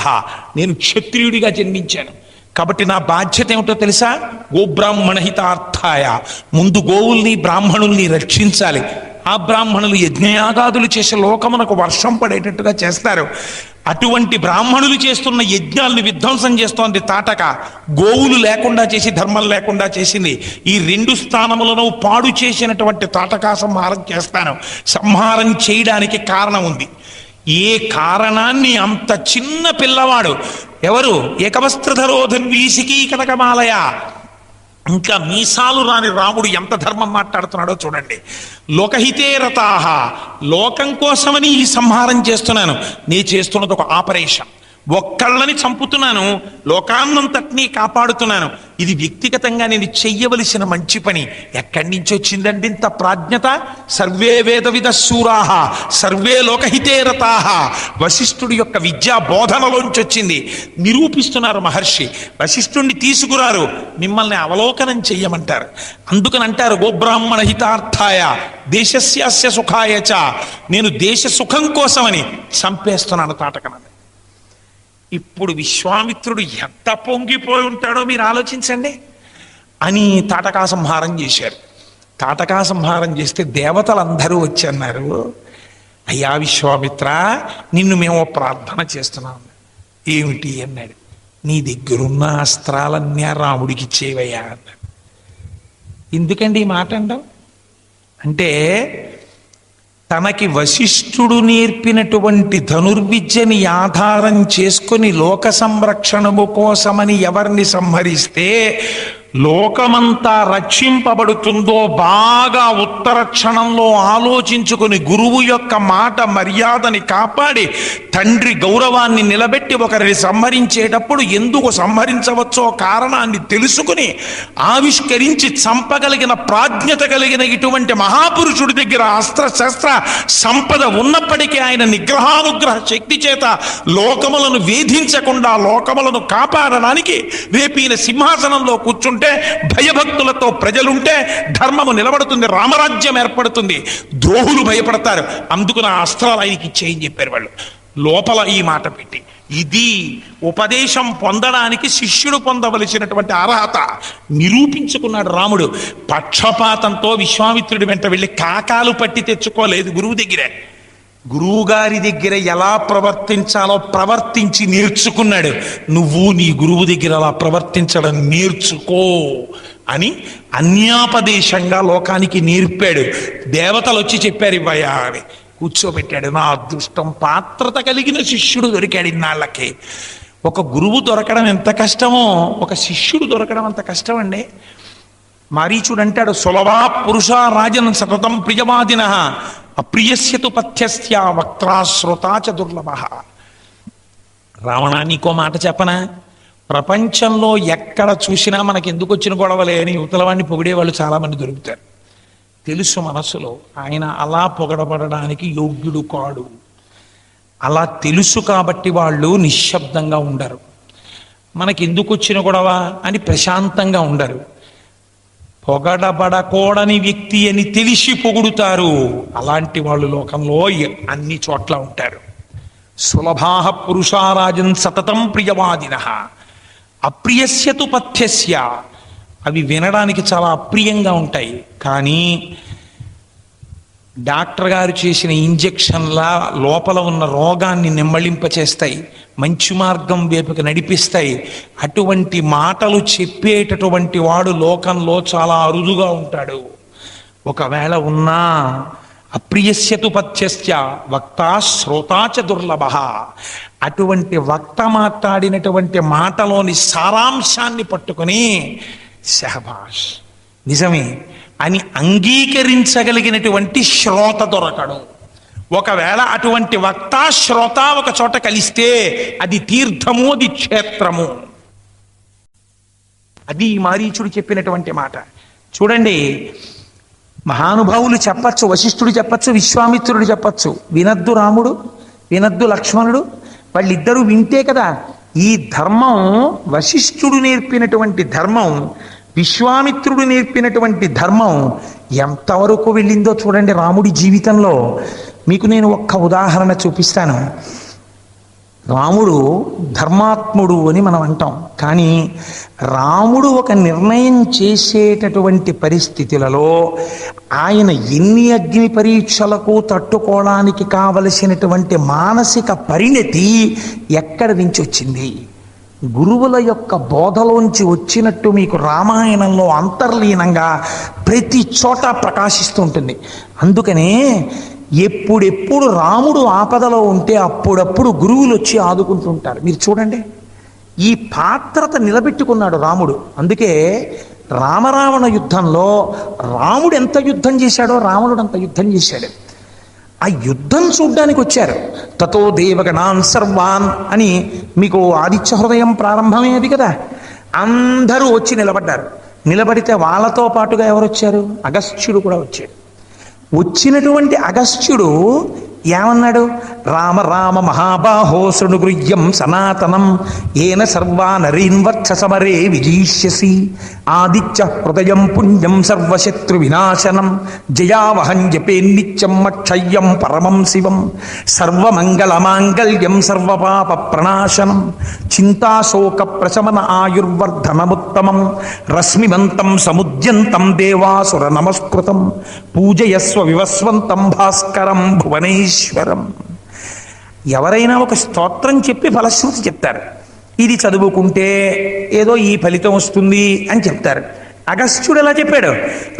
నేను క్షత్రియుడిగా జన్మించాను కాబట్టి నా బాధ్యత ఏమిటో తెలుసా? గోబ్రాహ్మణ హితార్థాయ, ముందు గోవుల్ని బ్రాహ్మణుల్ని రక్షించాలి. ఆ బ్రాహ్మణులు యజ్ఞయాగాదులు చేసే లోకమునకు వర్షం పడేటట్టుగా చేస్తారు. అటువంటి బ్రాహ్మణులు చేస్తున్న యజ్ఞాలను విధ్వంసం చేస్తోంది తాటక. గోవులు లేకుండా చేసి ధర్మం లేకుండా చేసింది. ఈ రెండు స్థానములను పాడు చేసినటువంటి తాటకా సంహారం చేస్తాను. సంహారం చేయడానికి కారణం ఉంది. ఏ కారణాన్ని అంత చిన్న పిల్లవాడు, ఎవరు, ఏకవస్త్రధరోధన్వీసికీ కనకమాలయ, ఇంకా మీసాలు రాని రాముడు ఎంత ధర్మం మాట్లాడుతున్నాడో చూడండి. లోకహితే రతాహ, లోకం కోసమని ఈ సంహారం చేస్తున్నాను. నీ చేస్తున్నది ఒక ఆపరేషన్. ఒక్కళ్ళని చంపుతున్నాను, లోకాన్నంతటినీ కాపాడుతున్నాను. ఇది వ్యక్తిగతంగా నేను చెయ్యవలసిన మంచి పని. ఎక్కడి నుంచి వచ్చిందండి ఇంత ప్రాజ్ఞత? Survey వేదవిద శూరాహ survey లోకహితే రతాహ. వశిష్ఠుడి యొక్క విద్యా బోధనలోంచి వచ్చింది. నిరూపిస్తున్నారు మహర్షి. వశిష్ఠుడిని తీసుకురారు, మిమ్మల్ని అవలోకనం చెయ్యమంటారు. అందుకని అంటారు గోబ్రాహ్మణ హితార్థాయ దేశస్యాస్య సుఖాయ చ. నేను దేశ సుఖం కోసమని చంపేస్తున్నాను తాటకనని. ఇప్పుడు విశ్వామిత్రుడు ఎంత పొంగిపోయి ఉంటాడో మీరు ఆలోచించండి అని తాటకా సంహారం చేశారు. తాటకా సంహారం చేస్తే దేవతలందరూ వచ్చి అన్నారు, అయ్యా విశ్వామిత్ర, నిన్ను మేము ప్రార్థన చేస్తున్నాం. ఏమిటి అన్నాడు. నీ దగ్గరున్న అస్త్రాలన్నీ రాముడికి ఇచ్చేవయ్యా అన్నాడు. ఎందుకండి ఈ మాట అంటాం అంటే, తనకి వశిష్ఠుడు నేర్పినటువంటి ధనుర్విద్యని ఆధారం చేసుకొని లోక సంరక్షణము కోసమని ఎవరిని సంహరిస్తే లోకమంతా రక్షింపబడుతుందో బాగా ఉత్తర క్షణంలో ఆలోచించుకుని గురువు యొక్క మాట మర్యాదని కాపాడి తండ్రి గౌరవాన్ని నిలబెట్టి ఒకరిని సంహరించేటప్పుడు ఎందుకు సంహరించవచ్చో కారణాన్ని తెలుసుకుని ఆవిష్కరించి చంపగలిగిన ప్రాజ్ఞత కలిగిన ఇటువంటి మహాపురుషుడి దగ్గర అస్త్రశస్త్ర సంపద ఉన్నప్పటికీ ఆయన నిగ్రహానుగ్రహ శక్తి చేత లోకములను వేధించకుండా లోకములను కాపాడడానికి రేపు ఈయన సింహాసనంలో కూర్చుంటే, భయభక్తులతో ప్రజలుంటే ధర్మము నిలబడుతుంది, రామరాజ్యం ఏర్పడుతుంది. ద్రోహులు భయపడతారు. అందుకు ఆ అస్త్రాలు ఆయనకి ఇచ్చేయని చెప్పారు వాళ్ళు. లోపల ఈ మాట పెట్టి, ఇది ఉపదేశం పొందడానికి శిష్యుడు పొందవలసినటువంటి అర్హత నిరూపించుకున్నాడు రాముడు. పక్షపాతంతో విశ్వామిత్రుడి వెంట వెళ్ళి కాకాలు పట్టి తెచ్చుకోలేదు గురువు దగ్గరే. గురువుగారి దగ్గర ఎలా ప్రవర్తించాలో ప్రవర్తించి నేర్చుకున్నాడు. నువ్వు నీ గురువు దగ్గర అలా ప్రవర్తించడం నేర్చుకో అని అన్యాపదేశంగా లోకానికి నేర్పాడు. దేవతలు వచ్చి చెప్పారు ఇవ్వయా అని కూర్చోబెట్టాడు. నా అదృష్టం, పాత్రత కలిగిన శిష్యుడు దొరికాడు. ఇన్నాళ్ళకి ఒక గురువు దొరకడం ఎంత కష్టమో ఒక శిష్యుడు దొరకడం అంత కష్టం అండి. మారీచుడు అంటాడు, సులభా పురుష రాజన్ సతతం ప్రియవాదిన అప్రియస్యతు పథ్యస్య వక్త్రాశ్రోతాచ దుర్లభ. రావణ, నీకో మాట చెప్పనా? ప్రపంచంలో ఎక్కడ చూసినా మనకి ఎందుకు వచ్చిన గొడవలే అని యువతలవాడిని పొగిడేవాళ్ళు చాలామంది దొరుకుతారు. తెలుసు మనసులో ఆయన అలా పొగడబడడానికి యోగ్యుడు కాడు. అలా తెలుసు కాబట్టి వాళ్ళు నిశ్శబ్దంగా ఉండరు. మనకి ఎందుకు వచ్చిన గొడవ అని ప్రశాంతంగా ఉండరు. పొగడబడకూడని వ్యక్తి అని తెలిసి పొగుడుతారు. అలాంటి వాళ్ళు లోకంలో అన్ని చోట్ల ఉంటారు. సులభాః పురుషారాజన్ సతతం ప్రియవాదినః అప్రియస్యతు పథ్యస్య. అవి వినడానికి చాలా అప్రియంగా ఉంటాయి, కానీ డాక్టర్ గారు చేసిన ఇంజెక్షన్లా లోపల ఉన్న రోగాన్ని నెమ్మళింపచేస్తాయి, మంచి మార్గం వైపుకి నడిపిస్తాయి. అటువంటి మాటలు చెప్పేటటువంటి వాడు లోకంలో చాలా అరుదుగా ఉంటాడు. ఒకవేళ ఉన్నా అప్రియస్యతు పథ్యస్య వక్తా శ్రోతాచ దుర్లభ. అటువంటి వక్త మాట్లాడినటువంటి మాటలోని సారాంశాన్ని పట్టుకుని శహబాష్ నిజమే అని అంగీకరించగలిగినటువంటి శ్రోత దొరకడు. ఒకవేళ అటువంటి వక్త శ్రోత ఒక చోట కలిస్తే అది తీర్థము, అది క్షేత్రము. అది మారీచుడు చెప్పినటువంటి మాట. చూడండి, మహానుభావులు చెప్పచ్చు, వశిష్ఠుడు చెప్పచ్చు, విశ్వామిత్రుడు చెప్పచ్చు. వినద్దు రాముడు, వినద్దు లక్ష్మణుడు. వాళ్ళిద్దరూ వింటే కదా ఈ ధర్మం, వశిష్ఠుడు నేర్పినటువంటి ధర్మం, విశ్వామిత్రుడు నేర్పినటువంటి ధర్మం ఎంతవరకు వెళ్ళిందో చూడండి రాముడి జీవితంలో. మీకు నేను ఒక్క ఉదాహరణ చూపిస్తాను. రాముడు ధర్మాత్ముడు అని మనం అంటాం. కానీ రాముడు ఒక నిర్ణయం చేసేటటువంటి పరిస్థితులలో ఆయన ఎన్ని అగ్ని పరీక్షలకు తట్టుకోవడానికి కావలసినటువంటి మానసిక పరిణతి ఎక్కడి నుంచి వచ్చింది? గురువుల యొక్క బోధలోంచి వచ్చినట్టు మీకు రామాయణంలో అంతర్లీనంగా ప్రతి చోట ప్రకాశిస్తూ ఉంటుంది. అందుకనే ఎప్పుడెప్పుడు రాముడు ఆపదలో ఉంటే అప్పుడప్పుడు గురువులు వచ్చి ఆదుకుంటుంటారు. మీరు చూడండి, ఈ పాత్రత నిలబెట్టుకున్నాడు రాముడు. అందుకే రామరావణ యుద్ధంలో రాముడు ఎంత యుద్ధం చేశాడో రావణుడు అంత యుద్ధం చేశాడు. ఆ యుద్ధం చూడ్డానికి వచ్చారు. తతో దేవగణాన్ సర్వాన్ అని మీకు ఆదిత్య హృదయం ప్రారంభమే అది కదా. అందరూ వచ్చి నిలబడ్డారు. నిలబడితే వాళ్ళతో పాటుగా ఎవరు వచ్చారు? అగస్త్యుడు కూడా వచ్చాడు. వచ్చినటువంటి అగస్త్యుడు ఏమన్నాడు? రామ రామ మహాబాహో శృణుగృహ్యం సనాతనం ఏన సర్వా నరీన్ సమరే విజయిష్యసి ఆదిత్య హృదయం పుణ్యం సర్వశత్రు వినాశనం జయావహం జపే నిత్యం అక్షయ్యం పరమం శివం సర్వమంగళమాంగళ్యం సర్వపాప ప్రణాశనం చింతాశోక ప్రశమన ఆయుర్వర్ధనముత్తమం రశ్మివంతం సముద్యంతం దేవాసుర నమస్కృతం పూజయస్వ వివస్వంతం భాస్కరం భువనేశ్వరం. ఎవరైనా ఒక స్తోత్రం చెప్పి ఫలశ్రుతి చెప్తారు. ఇది చదువుకుంటే ఏదో ఈ ఫలితం వస్తుంది అని చెప్తారు. అగస్త్యుడు ఎలా చెప్పాడు?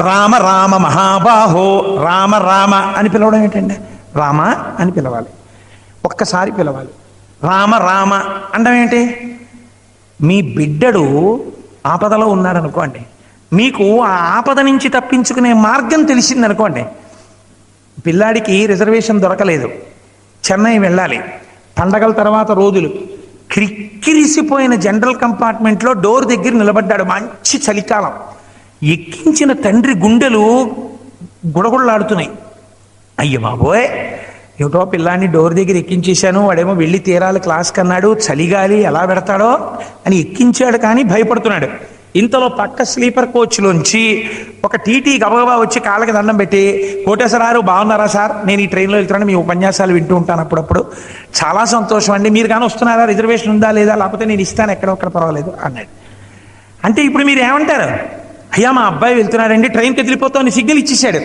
రామ రామ మహాబాహో. రామ రామ అని పిలవడం ఏంటండి? రామ అని పిలవాలి, ఒక్కసారి పిలవాలి. రామ రామ అనడం ఏంటి? మీ బిడ్డడు ఆపదలో ఉన్నాడు అనుకోండి, మీకు ఆ ఆపద నుంచి తప్పించుకునే మార్గం తెలిసింది అనుకోండి. పిల్లాడికి రిజర్వేషన్ దొరకలేదు, చెన్నై వెళ్ళాలి, పండగల తర్వాత రోజులు, క్రిక్కిరిసిపోయిన జనరల్ కంపార్ట్మెంట్లో డోర్ దగ్గర నిలబడ్డాడు. మంచి చలికాలం. ఎక్కించిన తండ్రి గుండెలు గుడగుడలాడుతున్నాయి. అయ్య బాబోయ్, ఏమిటో పిల్లాన్ని డోర్ దగ్గర ఎక్కించేశాను, వాడేమో వెళ్ళి తీరాలి క్లాస్కి అన్నాడు, చలిగాలి ఎలా పెడతాడో అని ఎక్కించాడు. కానీ భయపడుతున్నాడు. ఇంతలో పక్క స్లీపర్ కోచ్లోంచి ఒక టీటీ గబగబా వచ్చి కాళ్ళకి దండం పెట్టి, కోటేశ్వరారు బాగున్నారా సార్, నేను ఈ ట్రైన్లో వెళ్తున్నాను, మీ ఉపన్యాసాలు వింటూ ఉంటాను అప్పుడప్పుడు, చాలా సంతోషం అండి, మీరు కానీ వస్తున్నారా, రిజర్వేషన్ ఉందా లేదా, లేకపోతే నేను ఇస్తాను ఎక్కడొక్కడ పర్వాలేదు అన్నాడు. అంటే ఇప్పుడు మీరు ఏమంటారు? అయ్యా మా అబ్బాయి వెళ్తున్నాడండి, ట్రైన్కి వదిలిపోతామని సిగ్నల్ ఇచ్చేసాడు.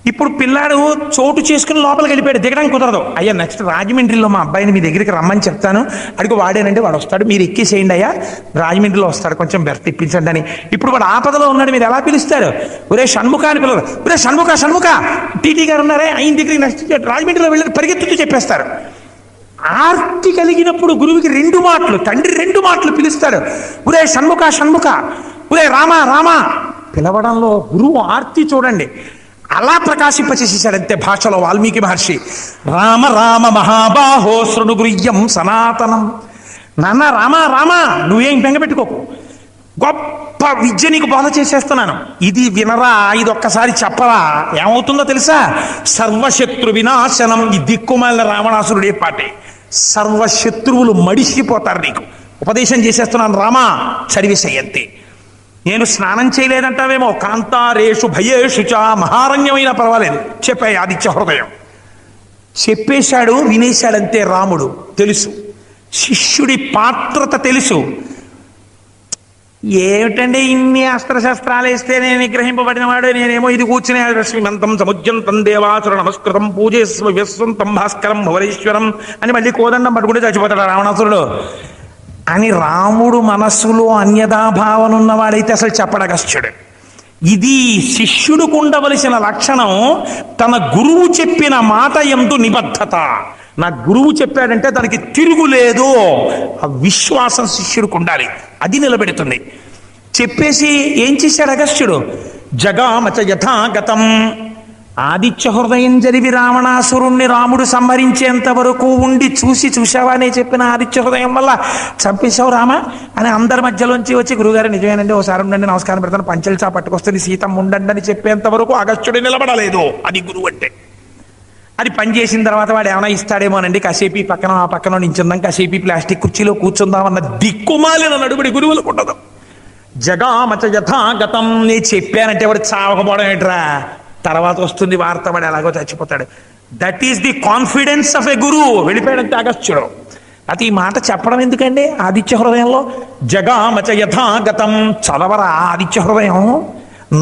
ఇప్పుడు పిల్లాడు చోటు చేసుకుని లోపలికి వెళ్ళిపోయాడు, దిగడానికి కుదరదు. అయ్యా నెక్స్ట్ రాజమండ్రిలో మా అబ్బాయిని మీ దగ్గరికి రమ్మని చెప్తాను, అడిగి వాడేనంటే వాడు వస్తాడు, మీరు ఎక్కేసేయండి అయ్యా, రాజమండ్రిలో వస్తాడు, కొంచెం బెర్త్ ఇప్పించండి అని. ఇప్పుడు వాడు ఆపదలో ఉన్నాడు, మీరు ఎలా పిలుస్తారు? ఒరే షణ్ముఖ అని పిలవరు. ఒరే షణ్ముఖ షణ్ముఖ టీటీ గారు ఉన్నారే, ఆయన దగ్గరికి నెక్స్ట్ రాజమండ్రిలో వెళ్ళి పరిగెత్తుతూ చెప్పేస్తారు. ఆర్తి కలిగినప్పుడు గురువుకి రెండు మాటలు, తండ్రి రెండు మాటలు పిలుస్తాడు. ఒరే షణ్ముఖ షణ్ముఖ, ఒరే రామ రామ. పిలవడంలో గురువు ఆర్తి చూడండి, అలా ప్రకాశింపచేసేసాడు అంతే భాషలో వాల్మీకి మహర్షి. రామ రామ మహాబాహో శృణుగృహ్యం సనాతనం. నాన్న రామ రామ, నువ్వేం బెంగపెట్టుకోకు, గొప్ప విద్య నీకు బోధ చేసేస్తున్నాను, ఇది వినరా, ఇది ఒక్కసారి చెప్పరా, ఏమవుతుందో తెలుసా? సర్వశత్రు వినాశనం. ఈ దిక్కుమాలిన రావణాసురుడే పాటే, సర్వశత్రువులు మడిసిపోతారు. నీకు ఉపదేశం చేసేస్తున్నాను రామా, చదివేసేయంతే. నేను స్నానం చేయలేదంటావేమో, కాంతారేషు భయేషు చ, మహారణ్యమైనా పర్వాలేదు, చెప్పాయి ఆదిత్య హృదయం. చెప్పేశాడు, వినేశాడంతే. రాముడు తెలుసు, శిష్యుడి పాత్రత తెలుసు. ఏమిటండి ఇన్ని అస్త్రశస్త్రాలు వేస్తే నేను నిగ్రహింపబడిన వాడు, నేనేమో ఇది కూర్చునే రశ్మిమంతం సముద్యంతం దేవాసుర నమస్కృతం పూజేస్వ విశ్వంతం భాస్కరం భువనేశ్వరం అని మళ్ళీ కోదండం పట్టుకుంటే చచ్చిపోతాడు రావణాసురుడు అని రాముడు మనస్సులో అన్యథాభావన ఉన్నవాడైతే అసలు చెప్పడు అగస్త్యుడు. ఇది శిష్యుడికి ఉండవలసిన లక్షణం. తన గురువు చెప్పిన మాట యందు నిబద్ధత. నా గురువు చెప్పాడంటే దానికి తిరుగులేదు, ఆ విశ్వాసం శిష్యుడికి ఉండాలి, అది నిలబెడుతుంది. చెప్పేసి ఏం చేశాడు అగస్త్యుడు? జగామచ యథాగతం. ఆదిత్య హృదయం జరివి రావణాసురుణ్ణి రాముడు సంహరించేంత వరకు ఉండి చూశావానే చెప్పిన ఆదిత్య హృదయం వల్ల చంపేశావు రామా అని అందరి మధ్యలోంచి వచ్చి, గురుగారు నిజమేనండి, ఒకసారి ఉండండి, నమస్కారం పెడతాను, పంచల్చా పట్టుకొస్తుంది, సీతమ్మ ఉండండి అని చెప్పేంత వరకు అగస్త్యుడు నిలబడలేదు. అది గురువు అంటే. అది పనిచేసిన తర్వాత వాడు ఏమైనా ఇస్తాడేమోనండి, కాసేపు పక్కన ఆ పక్కన నించుందాం, కాసేపు ప్లాస్టిక్ కుర్చీలో కూర్చుందామన్న దిక్కుమాలిన నడుబడి గురువులకు ఉండదు. జగామచ యథాగతం. నేను చెప్పానంటే వాడు చావకపోవడం ఏంట్రా, తర్వాత వస్తుంది వార్త, వాడు ఎలాగో చచ్చిపోతాడు. That is the confidence of a guru. వెళ్ళిపోయాడంతే అగస్త్యుడు. అది ఈ మాట చెప్పడం ఎందుకండి ఆదిత్య హృదయంలో? జగామచ యథాగతం, చదవరా ఆదిత్య హృదయం.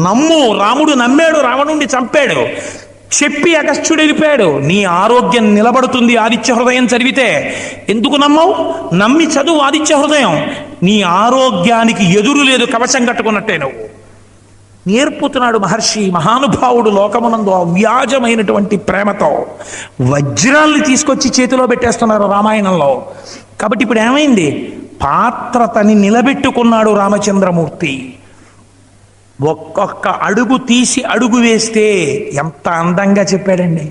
నమ్ము, రాముడు నమ్మాడు, రావణుణ్ణి చంపాడు, చెప్పి అగస్త్యుడు వెళ్ళిపోయాడు. నీ ఆరోగ్యం నిలబడుతుంది ఆదిత్య హృదయం చదివితే. ఎందుకు నమ్మవు? నమ్మి చదువు ఆదిత్య హృదయం. నీ ఆరోగ్యానికి ఎదురు లేదు, కవచం కట్టుకున్నట్టే నువ్వు. నేర్పుతున్నాడు మహర్షి, మహానుభావుడు, లోకమునందు అవ్యాజమైనటువంటి ప్రేమతో వజ్రాల్ని తీసుకొచ్చి చేతిలో పెట్టేస్తున్నారు రామాయణంలో. కాబట్టి ఇప్పుడు ఏమైంది? పాత్రతని నిలబెట్టుకున్నాడు రామచంద్రమూర్తి. ఒక్కొక్క అడుగు తీసి అడుగు వేస్తే ఎంత అందంగా చెప్పాడండి.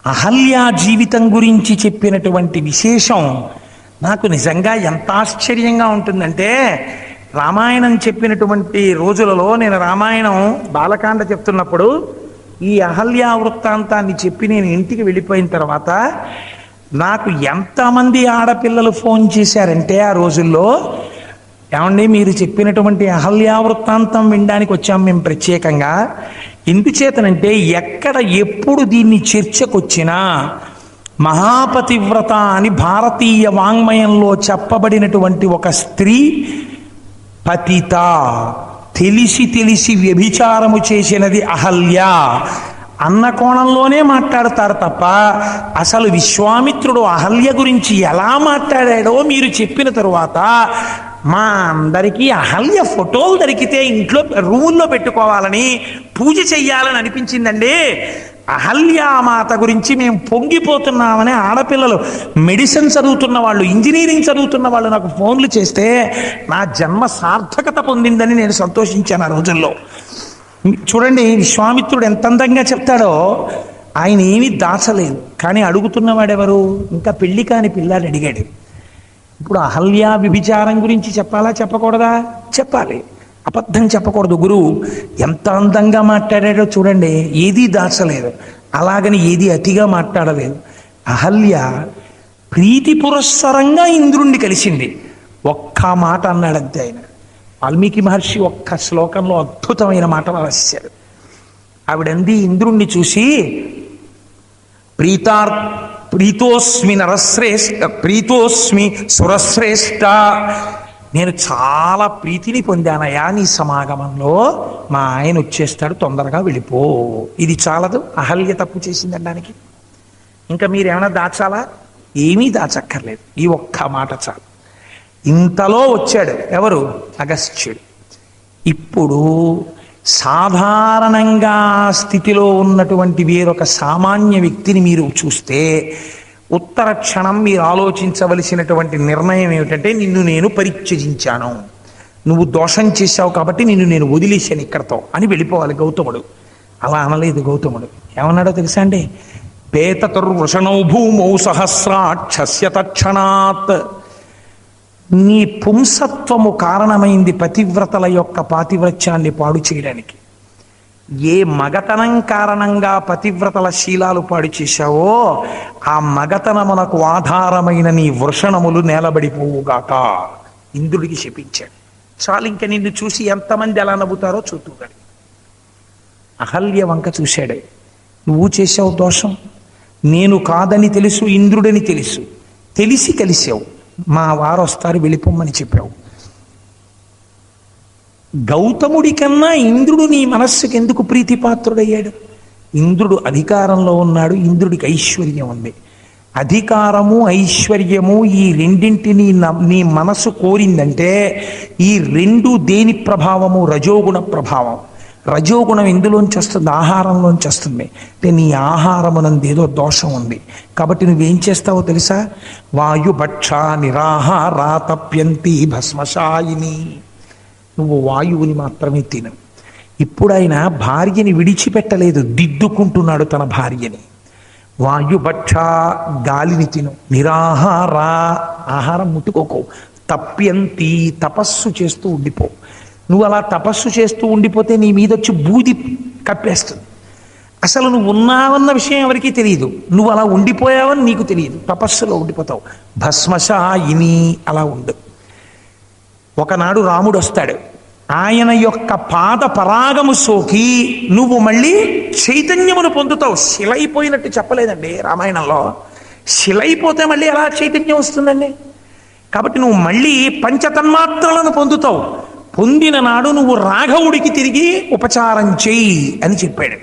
అహల్య జీవితం గురించి చెప్పినటువంటి విశేషం నాకు నిజంగా ఎంత ఆశ్చర్యంగా ఉంటుందంటే, రామాయణం చెప్పినటువంటి రోజులలో నేను రామాయణం బాలకాండ చెప్తున్నప్పుడు ఈ అహల్య వృత్తాంతాన్ని చెప్పి నేను ఇంటికి వెళ్ళిపోయిన తర్వాత నాకు ఎంతమంది ఆడపిల్లలు ఫోన్ చేశారంటే ఆ రోజుల్లో, ఏమండి మీరు చెప్పినటువంటి అహల్య వృత్తాంతం వినడానికి వచ్చాం మేము ప్రత్యేకంగా. ఎందుచేతనంటే ఎక్కడ ఎప్పుడు దీన్ని చర్చకొచ్చినా మహాపతివ్రత అని భారతీయ వాంగ్మయంలో చెప్పబడినటువంటి ఒక స్త్రీ పతిత, తెలిసి తెలిసి వ్యభిచారము చేసినది అహల్య అన్న కోణంలోనే మాట్లాడతారు తప్ప అసలు విశ్వామిత్రుడు అహల్య గురించి ఎలా మాట్లాడాడో మీరు చెప్పిన తరువాత మా అందరికీ అహల్య ఫోటోలు దొరికితే ఇంట్లో రూముల్లో పెట్టుకోవాలని, పూజ చెయ్యాలని అనిపించిందండి. అహల్యామాత గురించి మేము పొంగిపోతున్నామని ఆడపిల్లలు, మెడిసిన్ చదువుతున్న వాళ్ళు, ఇంజనీరింగ్ చదువుతున్న వాళ్ళు నాకు ఫోన్లు చేస్తే నా జన్మ సార్థకత పొందిందని నేను సంతోషించాను ఆ రోజుల్లో. చూడండి విశ్వామిత్రుడు ఎంత అందంగా చెప్తాడో. ఆయన ఏమీ దాచలేదు, కానీ అడుగుతున్నవాడెవరు? ఇంకా పెళ్లి కాని పిల్లాడు అడిగాడు. ఇప్పుడు అహల్య విభిచారం గురించి చెప్పాలా చెప్పకూడదా? చెప్పాలి, అబద్ధం చెప్పకూడదు. గురువు ఎంత అందంగా మాట్లాడాడో చూడండి, ఏదీ దాచలేదు, అలాగని ఏది అతిగా మాట్లాడలేదు. అహల్య ప్రీతి పురస్సరంగా ఇంద్రుణ్ణి కలిసింది. ఒక్క మాట అన్నాడంతే ఆయన. వాల్మీకి మహర్షి ఒక్క శ్లోకంలో అద్భుతమైన మాటలు రాశారు. ఆవిడంది ఇంద్రుణ్ణి చూసి, ప్రీతోస్మి సురశ్రేష్ఠ, నేను చాలా ప్రీతిని పొందానయా నీ సమాగమంలో, మా ఆయన వచ్చేస్తాడు, తొందరగా వెళ్ళిపో. ఇది చాలదు అహల్య తప్పు చేసిందనడానికి? ఇంకా మీరేమైనా దాచాలా? ఏమీ దాచక్కర్లేదు, ఈ ఒక్క మాట చాలు. ఇంతలో వచ్చాడు ఎవరు? అగస్త్యుడు. ఇప్పుడు సాధారణంగా స్థితిలో ఉన్నటువంటి వేరొక సామాన్య వ్యక్తిని మీరు చూస్తే ఉత్తర క్షణం మీరు ఆలోచించవలసినటువంటి నిర్ణయం ఏమిటంటే, నిన్ను నేను పరిత్యజించాను, నువ్వు దోషం చేశావు కాబట్టి నిన్ను నేను వదిలేశాను ఇక్కడతో అని వెళ్ళిపోవాలి గౌతముడు. అలా అనలేదు గౌతముడు. ఏమన్నాడో తెలుసా అండి? పేతతుర్వృషణౌ భూమౌ సహస్రాక్షస్య తక్షణాత్. నీ పుంసత్వము కారణమైంది పతివ్రతల యొక్క పాతివ్రత్యాన్ని పాడు చేయడానికి. ఏ మగతనం కారణంగా పతివ్రతల శీలాలు పాడు చేశావో ఆ మగతనమునకు ఆధారమైన నీ వృషణములు నేలబడిపోవుగాక ఇంద్రుడికి శపించాడు. చాలు, ఇంక నిన్ను చూసి ఎంతమంది ఎలా నవ్వుతారో చూద్దుగాడు. అహల్య వంక చూశాడు. నువ్వు చేసావు దోషం, నేను కాదని తెలుసు, ఇంద్రుడని తెలుసు, తెలిసి కలిసావు, మా వారు వస్తారు వెళ్ళిపోమ్మని చెప్పావు. గౌతముడి కన్నా ఇంద్రుడు నీ మనస్సుకి ఎందుకు ప్రీతిపాత్రుడయ్యాడు? ఇంద్రుడు అధికారంలో ఉన్నాడు, ఇంద్రుడికి ఐశ్వర్యం ఉంది. అధికారము ఐశ్వర్యము ఈ రెండింటినీ నీ మనసు కోరిందంటే ఈ రెండు దేని ప్రభావము? రజోగుణ ప్రభావం. రజోగుణం ఎందులోంచి వస్తుంది? ఆహారంలోంచి వస్తుంది. అంటే నీ ఆహారమునందు ఏదో దోషం ఉంది కాబట్టి నువ్వేం చేస్తావో తెలుసా? వాయుభక్ష నిరాహారా తప్యంతి భస్మశాయిని. నువ్వు వాయువుని మాత్రమే తిను. ఇప్పుడు ఆయన భార్యని విడిచిపెట్టలేదు, దిద్దుకుంటున్నాడు తన భార్యని. వాయుభక్ష, గాలిని తిను. నిరాహారా, ఆహారం ముట్టుకోకు. తప్యంతి, తపస్సు చేస్తూ ఉండిపో. నువ్వు అలా తపస్సు చేస్తూ ఉండిపోతే నీ మీద వచ్చి బూది కప్పేస్తుంది. అసలు నువ్వు ఉన్నావన్న విషయం ఎవరికీ తెలియదు, నువ్వు అలా ఉండిపోయావని నీకు తెలియదు, తపస్సులో ఉండిపోతావు. భస్మశాయిని, అలా ఉండు. ఒకనాడు రాముడు వస్తాడు, ఆయన యొక్క పాద పరాగము సోకి నువ్వు మళ్ళీ చైతన్యమును పొందుతావు. శిలైపోయినట్టు చెప్పలేదండి రామాయణంలో. శిల అయిపోతే మళ్ళీ ఎలా చైతన్యం వస్తుందండి? కాబట్టి నువ్వు మళ్ళీ పంచతన్మాత్రలను పొందుతావు. పొందిన నాడు నువ్వు రాఘవుడికి తిరిగి ఉపచారం చెయ్యి అని చెప్పాడు.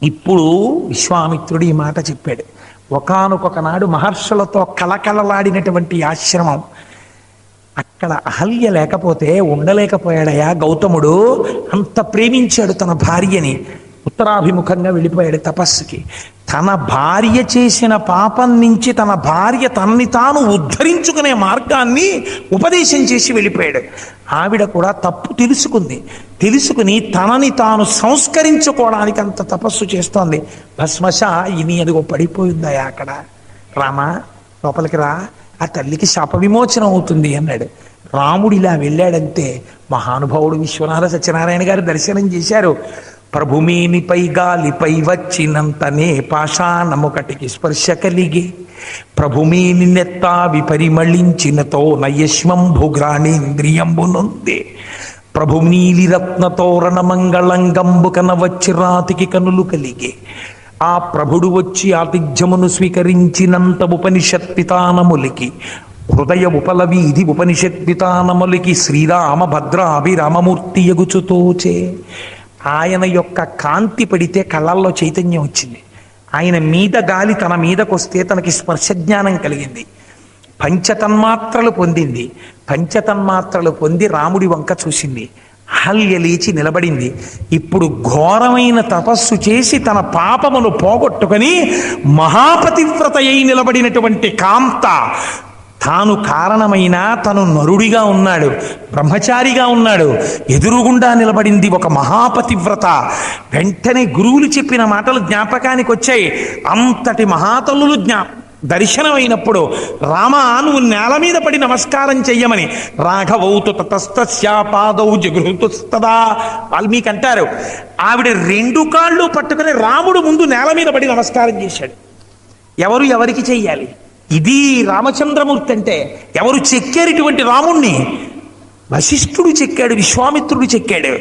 ఇప్పుడు విశ్వామిత్రుడు ఈ మాట చెప్పాడు. ఒకానొక నాడు మహర్షులతో కలకలలాడినటువంటి ఆశ్రమం. అక్కడ అహల్య లేకపోతే ఉండలేకపోయాడయా గౌతముడు. అంత ప్రేమించాడు తన భార్యని. ఉత్తరాభిముఖంగా వెళ్ళిపోయాడు తపస్సుకి. తన భార్య చేసిన పాపం నుంచి తన భార్య తనని తాను ఉద్ధరించుకునే మార్గాన్ని ఉపదేశం చేసి వెళ్ళిపోయాడు. ఆవిడ కూడా తప్పు తెలుసుకుని తనని తాను సంస్కరించుకోవడానికి అంత తపస్సు చేస్తోంది. భస్మశ ఇని అదిగో పడిపోయిందయా అక్కడ. రామా లోపలికి రా, ఆ తల్లికి శాప విమోచనం అవుతుంది అన్నాడు. రాముడు ఇలా వెళ్ళాడంతే మహానుభావుడు విశ్వనాథ సత్యనారాయణ గారు దర్శనం చేశారు. ప్రభుమేనిపై గాలిపై వచ్చినంతనే పాషాణముకటికి స్పర్శ కలిగి ప్రభుమేని నెత్తావి పరిమళించినతో నయశ్వంభుగ్రాణేంద్రియంబునుందే ప్రభు నీలిరత్నతోరణ మంగళంగంబు కనవచ్చి రాతికి కనులు కలిగే ఆ ప్రభుడు వచ్చి ఆతిథ్యమును స్వీకరించినంత ఉపనిషత్పితానములికి హృదయ ఉపలవీధి ఉపనిషత్పితానములికి శ్రీరామ భద్రాభిరామమూర్తి యగుచుతోచే. ఆయన యొక్క కాంతి పడితే కళ్ళల్లో చైతన్యం వచ్చింది. ఆయన మీద గాలి తన మీదకొస్తే తనకి స్పర్శ జ్ఞానం కలిగింది. పంచతన్మాత్రలు పొందింది. పంచతన్మాత్రలు పొంది రాముడి వంక చూసింది. అహల్య లేచి నిలబడింది. ఇప్పుడు ఘోరమైన తపస్సు చేసి తన పాపమును పోగొట్టుకొని మహాపతివ్రత అయి నిలబడినటువంటి కాంత తాను కారణమైన తను నరుడిగా ఉన్నాడు, బ్రహ్మచారిగా ఉన్నాడు, ఎదురుగుండా నిలబడింది ఒక మహాపతివ్రత. వెంటనే గురువులు చెప్పిన మాటలు జ్ఞాపకానికి వచ్చాయి. అంతటి మహాతల్లులు దర్శనమైనప్పుడు రామ నువ్వు నేల మీద పడి నమస్కారం చెయ్యమని రాఘవౌతు తతస్తస్యాపాదౌ జగృహుతుస్తదా వాల్మీకి అంటారు. ఆవిడ రెండు కాళ్ళు పట్టుకుని రాముడు ముందు నేల మీద పడి నమస్కారం చేశాడు. ఎవరికి చెయ్యాలి? ఇది రామచంద్రమూర్తి అంటే. ఎవరు చెక్కారు ఇటువంటి రాముణ్ణి? వశిష్ఠుడు చెక్కాడు, విశ్వామిత్రుడు చెక్కాడు.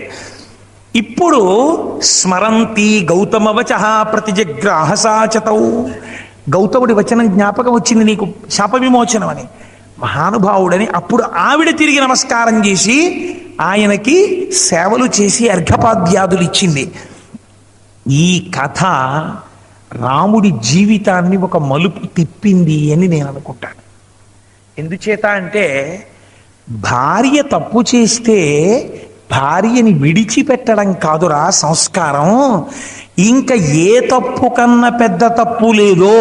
ఇప్పుడు స్మరంతి గౌతమవచ ప్రతిజగ్రాహసాచతౌ. గౌతముడి వచనం జ్ఞాపకం వచ్చింది నీకు శాప విమోచనం అని, మహానుభావుడని. అప్పుడు ఆవిడ తిరిగి నమస్కారం చేసి ఆయనకి సేవలు చేసి అర్ఘపాద్యాదులు ఇచ్చింది. ఈ కథ రాముడి జీవితాన్ని ఒక మలుపు తిప్పింది అని నేను అనుకుంటాను. ఎందుచేత అంటే భార్య తప్పు చేస్తే భార్యని విడిచిపెట్టడం కాదురా సంస్కారం. ఇంకా ఏ తప్పు కన్నా పెద్ద తప్పు లేదో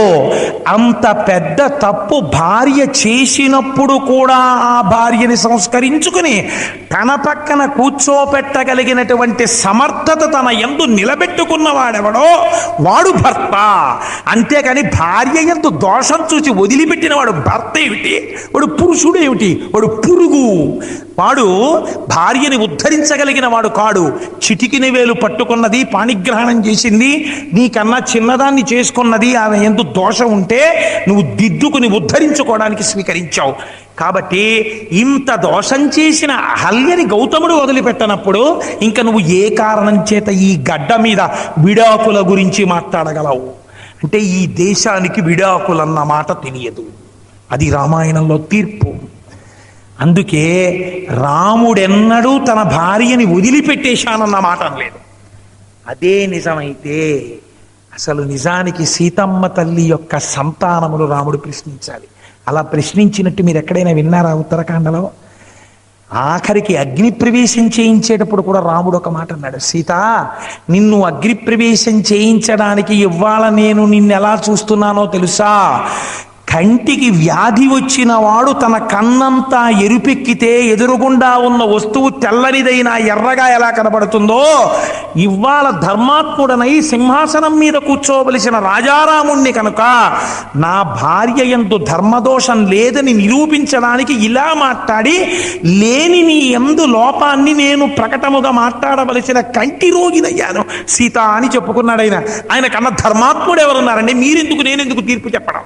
అంత పెద్ద తప్పు భార్య చేసినప్పుడు కూడా ఆ భార్యని సంస్కరించుకుని తన పక్కన కూర్చోపెట్టగలిగినటువంటి సమర్థత తన యందు నిలబెట్టుకున్నవాడెవడో వాడు భర్త. అంతేకాని భార్య యందు దోషం చూసి వదిలిపెట్టిన వాడు భర్త ఏమిటి? వాడు పురుషుడు ఏమిటి? వాడు పురుగు. వాడు భార్యని ఉద్ధరించగలిగిన వాడు కాడు. చిటికిన వేలు పట్టుకున్నది, పాణిగ్రహణం చేసింది, నీకన్నా చిన్నదాన్ని చేసుకున్నది, ఆమె ఎందు దోషం ఉంటే నువ్వు దిద్దుకుని ఉద్ధరించుకోవడానికి స్వీకరించావు. కాబట్టి ఇంత దోషం చేసిన అహల్యని గౌతముడు వదిలిపెట్టనప్పుడు ఇంకా నువ్వు ఏ కారణం చేత ఈ గడ్డ మీద విడాకుల గురించి మాట్లాడగలవు? అంటే ఈ దేశానికి విడాకులన్న మాట తెలియదు. అది రామాయణంలో తీర్పు. అందుకే రాముడెన్నడూ తన భార్యని వదిలిపెట్టేశానన్న మాట అనలేదు. అదే నిజమైతే అసలు నిజానికి సీతమ్మ తల్లి యొక్క సంతానములు రాముడు ప్రశ్నించాలి. అలా ప్రశ్నించినట్టు మీరు ఎక్కడైనా విన్నారా? ఉత్తరాఖండలో ఆఖరికి అగ్ని ప్రవేశం చేయించేటప్పుడు కూడా రాముడు ఒక మాట అన్నాడు, సీత నిన్ను అగ్ని ప్రవేశం చేయించడానికి ఇవాళ నేను నిన్ను ఎలా చూస్తున్నానో తెలుసా? కంటికి వ్యాధి వచ్చిన వాడు తన కన్నంతా ఎరుపెక్కితే ఎదురుగుండా ఉన్న వస్తువు తెల్లనిదైనా ఎర్రగా ఎలా కనబడుతుందో, ఇవాళ ధర్మాత్ముడనై సింహాసనం మీద కూర్చోవలసిన రాజారాముణ్ణి కనుక నా భార్య యందు ధర్మదోషం లేదని నిరూపించడానికి ఇలా మాట్లాడి లేని నీ యందు లోపాన్ని నేను ప్రకటముగా మాట్లాడవలసిన కంటి రోగినయ్యాను సీత అని చెప్పుకున్నాడు. ఆయన కన్నా ధర్మాత్ముడు ఎవరున్నారండి? మీరెందుకు, నేనెందుకు తీర్పు చెప్పడం?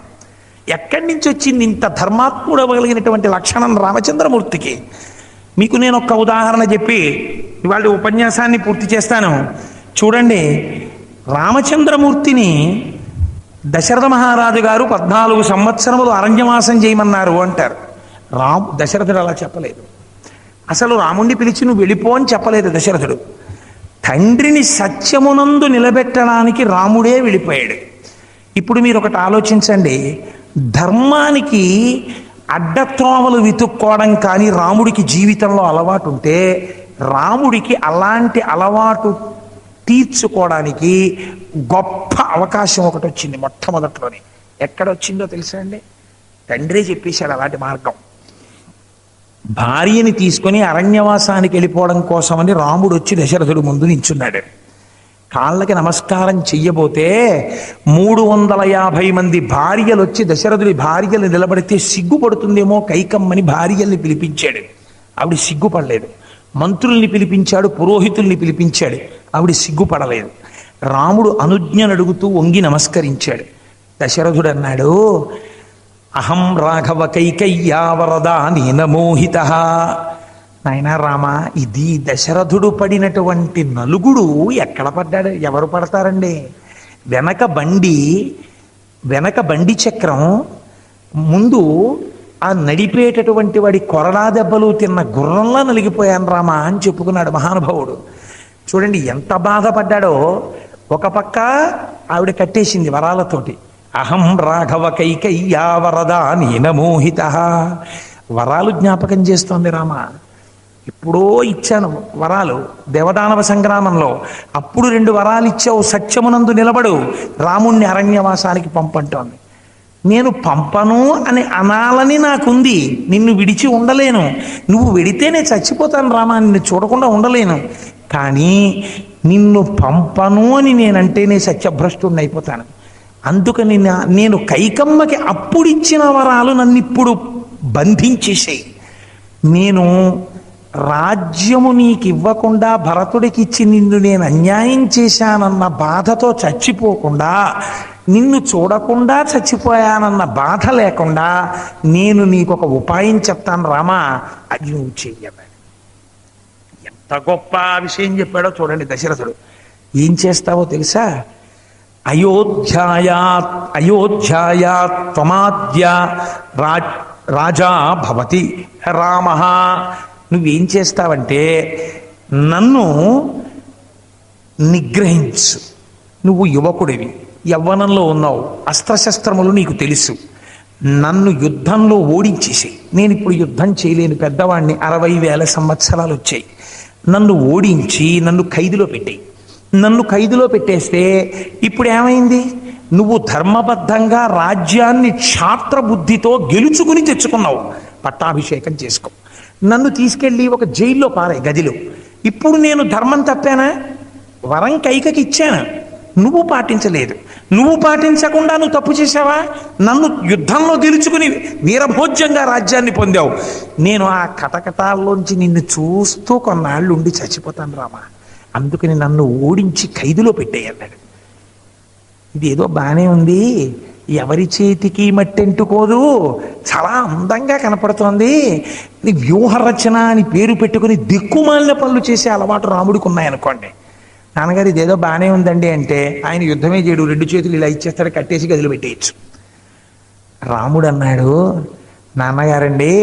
ఎక్కడి నుంచి వచ్చింది ఇంత ధర్మాత్ముడవగలిగినటువంటి లక్షణం రామచంద్రమూర్తికి? మీకు నేను ఒక ఉదాహరణ చెప్పి ఇవాళ ఉపన్యాసాన్ని పూర్తి చేస్తాను. చూడండి, రామచంద్రమూర్తిని దశరథ మహారాజు గారు 14 సంవత్సరములు అరణ్యవాసం చేయమన్నారు అంటారు. దశరథుడు అలా చెప్పలేదు. అసలు రాముణ్ణి పిలిచి నువ్వు వెళ్ళిపో అని చెప్పలేదు దశరథుడు. తండ్రిని సత్యమునందు నిలబెట్టడానికి రాముడే వెళ్ళిపోయాడు. ఇప్పుడు మీరు ఒకటి ఆలోచించండి, ధర్మానికి అడ్డత్రోవలు వెతుక్కోవడం కానీ రాముడికి జీవితంలో అలవాటు ఉంటే, రాముడికి అలాంటి అలవాటు తీర్చుకోవడానికి గొప్ప అవకాశం ఒకటి వచ్చింది మొట్టమొదట్లోనే. ఎక్కడొచ్చిందో తెలుసా అండి? తండ్రే చెప్పేశాడు అలాంటి మార్గం. భార్యని తీసుకొని అరణ్యవాసానికి వెళ్ళిపోవడం కోసమని రాముడు వచ్చి దశరథుడు ముందు నించున్నాడు. కాళ్ళకి నమస్కారం చెయ్యబోతే 350 మంది భార్యలు వచ్చి దశరథుడి భార్యలు నిలబడితే సిగ్గుపడుతుందేమో కైకమ్మని భార్యల్ని పిలిపించాడు. ఆవిడ సిగ్గుపడలేదు. మంత్రుల్ని పిలిపించాడు, పురోహితుల్ని పిలిపించాడు, ఆవిడ సిగ్గుపడలేదు. రాముడు అనుజ్ఞను అడుగుతూ వంగి నమస్కరించాడు. దశరథుడు అన్నాడు, అహం రాఘవ కైకయ్యా వరదా నేనమోహిత. నాయనా రామ, ఇది దశరథుడు పడినటువంటి నలుగుడు ఎక్కడ పడ్డాడు? ఎవరు పడతారండి? వెనక బండి చక్రం, ముందు ఆ నడిపేటటువంటి వాడి కొరడా దెబ్బలు తిన్న గుర్రంలా నలిగిపోయాను రామా అని చెప్పుకున్నాడు మహానుభావుడు. చూడండి ఎంత బాధపడ్డాడో. ఒక పక్క ఆవిడ కట్టేసింది వరాలతోటి, అహం రాఘవ కైకయ్యా వరదా నేనమోహిత. వరాలు జ్ఞాపకం చేస్తోంది రామ. ఎప్పుడో ఇచ్చాను వరాలు దేవదానవ సంగ్రామంలో, అప్పుడు 2 వరాలు ఇచ్చావు, సత్యమునందు నిలబడు, రాముణ్ణి అరణ్యవాసానికి పంపంటోంది. నేను పంపను అని అనాలని నాకుంది, నిన్ను విడిచి ఉండలేను. నువ్వు వెడితే నేను చచ్చిపోతాను రామా, నిన్ను చూడకుండా ఉండలేను. కానీ నిన్ను పంపను అని నేనంటేనే సత్యభ్రష్టుడిని అయిపోతాను. అందుకని నేను కైకమ్మకి అప్పుడిచ్చిన వరాలు నన్ను ఇప్పుడు బంధించేసాయి. నేను రాజ్యము నీకు ఇవ్వకుండా భరతుడికి ఇచ్చి నిన్ను నేను అన్యాయం చేశానన్న బాధతో చచ్చిపోకుండా, నిన్ను చూడకుండా చచ్చిపోయానన్న బాధ లేకుండా నేను నీకు ఒక ఉపాయం చెప్తాను రామా, అది నువ్వు చెయ్యాలి. ఎంత గొప్ప విషయం చెప్పాడో చూడండి దశరథుడు. ఏం చేస్తావో తెలుసా? అయోధ్యాయా త్వమాద్య రాజా భవతి రామ. నువ్వేం చేస్తావంటే నన్ను నిగ్రహించు. నువ్వు యువకుడివి, యవ్వనంలో ఉన్నావు, అస్త్రశస్త్రములు నీకు తెలుసు. నన్ను యుద్ధంలో ఓడించేసి, నేను ఇప్పుడు యుద్ధం చేయలేను, పెద్దవాడిని, 60,000 సంవత్సరాలు వచ్చాయి. నన్ను ఓడించి నన్ను ఖైదులో పెట్టేయి. నన్ను ఖైదులో పెట్టేస్తే ఇప్పుడు ఏమైంది? నువ్వు ధర్మబద్ధంగా రాజ్యాన్ని క్షాత్ర బుద్ధితో గెలుచుకుని తెచ్చుకున్నావు, పట్టాభిషేకం చేసుకో. నన్ను తీసుకెళ్ళి ఒక జైల్లో పారాయి, గదిలో. ఇప్పుడు నేను ధర్మం తప్పానా? వరం కైకకి ఇచ్చాను, నువ్వు పాటించలేదు. నువ్వు పాటించకుండా నువ్వు తప్పు చేసావా? నన్ను యుద్ధంలో గెలుచుకుని వీరభోజ్యంగా రాజ్యాన్ని పొందావు. నేను ఆ కటకటాల్లోంచి నిన్ను చూస్తూ కొన్నాళ్ళు ఉండి చచ్చిపోతాను రామా, అందుకని నన్ను ఓడించి ఖైదులో పెట్టేయన్నాడు. ఇదేదో బాగానే ఉంది, ఎవరి చేతికి మట్టెంటుకోదు, చాలా అందంగా కనపడుతోంది. వ్యూహరచన అని పేరు పెట్టుకుని దిక్కుమాలిన పనులు చేసే అలవాటు రాముడికి ఉన్నాయనుకోండి. నాన్నగారు ఇదేదో బాగానే ఉందండి అంటే ఆయన యుద్ధమే చేయడు, 2 చేతులు ఇలా ఇచ్చేస్తాడు, కట్టేసి గదిలో పెట్టేయచ్చు. రాముడు అన్నాడు, నాన్నగారండి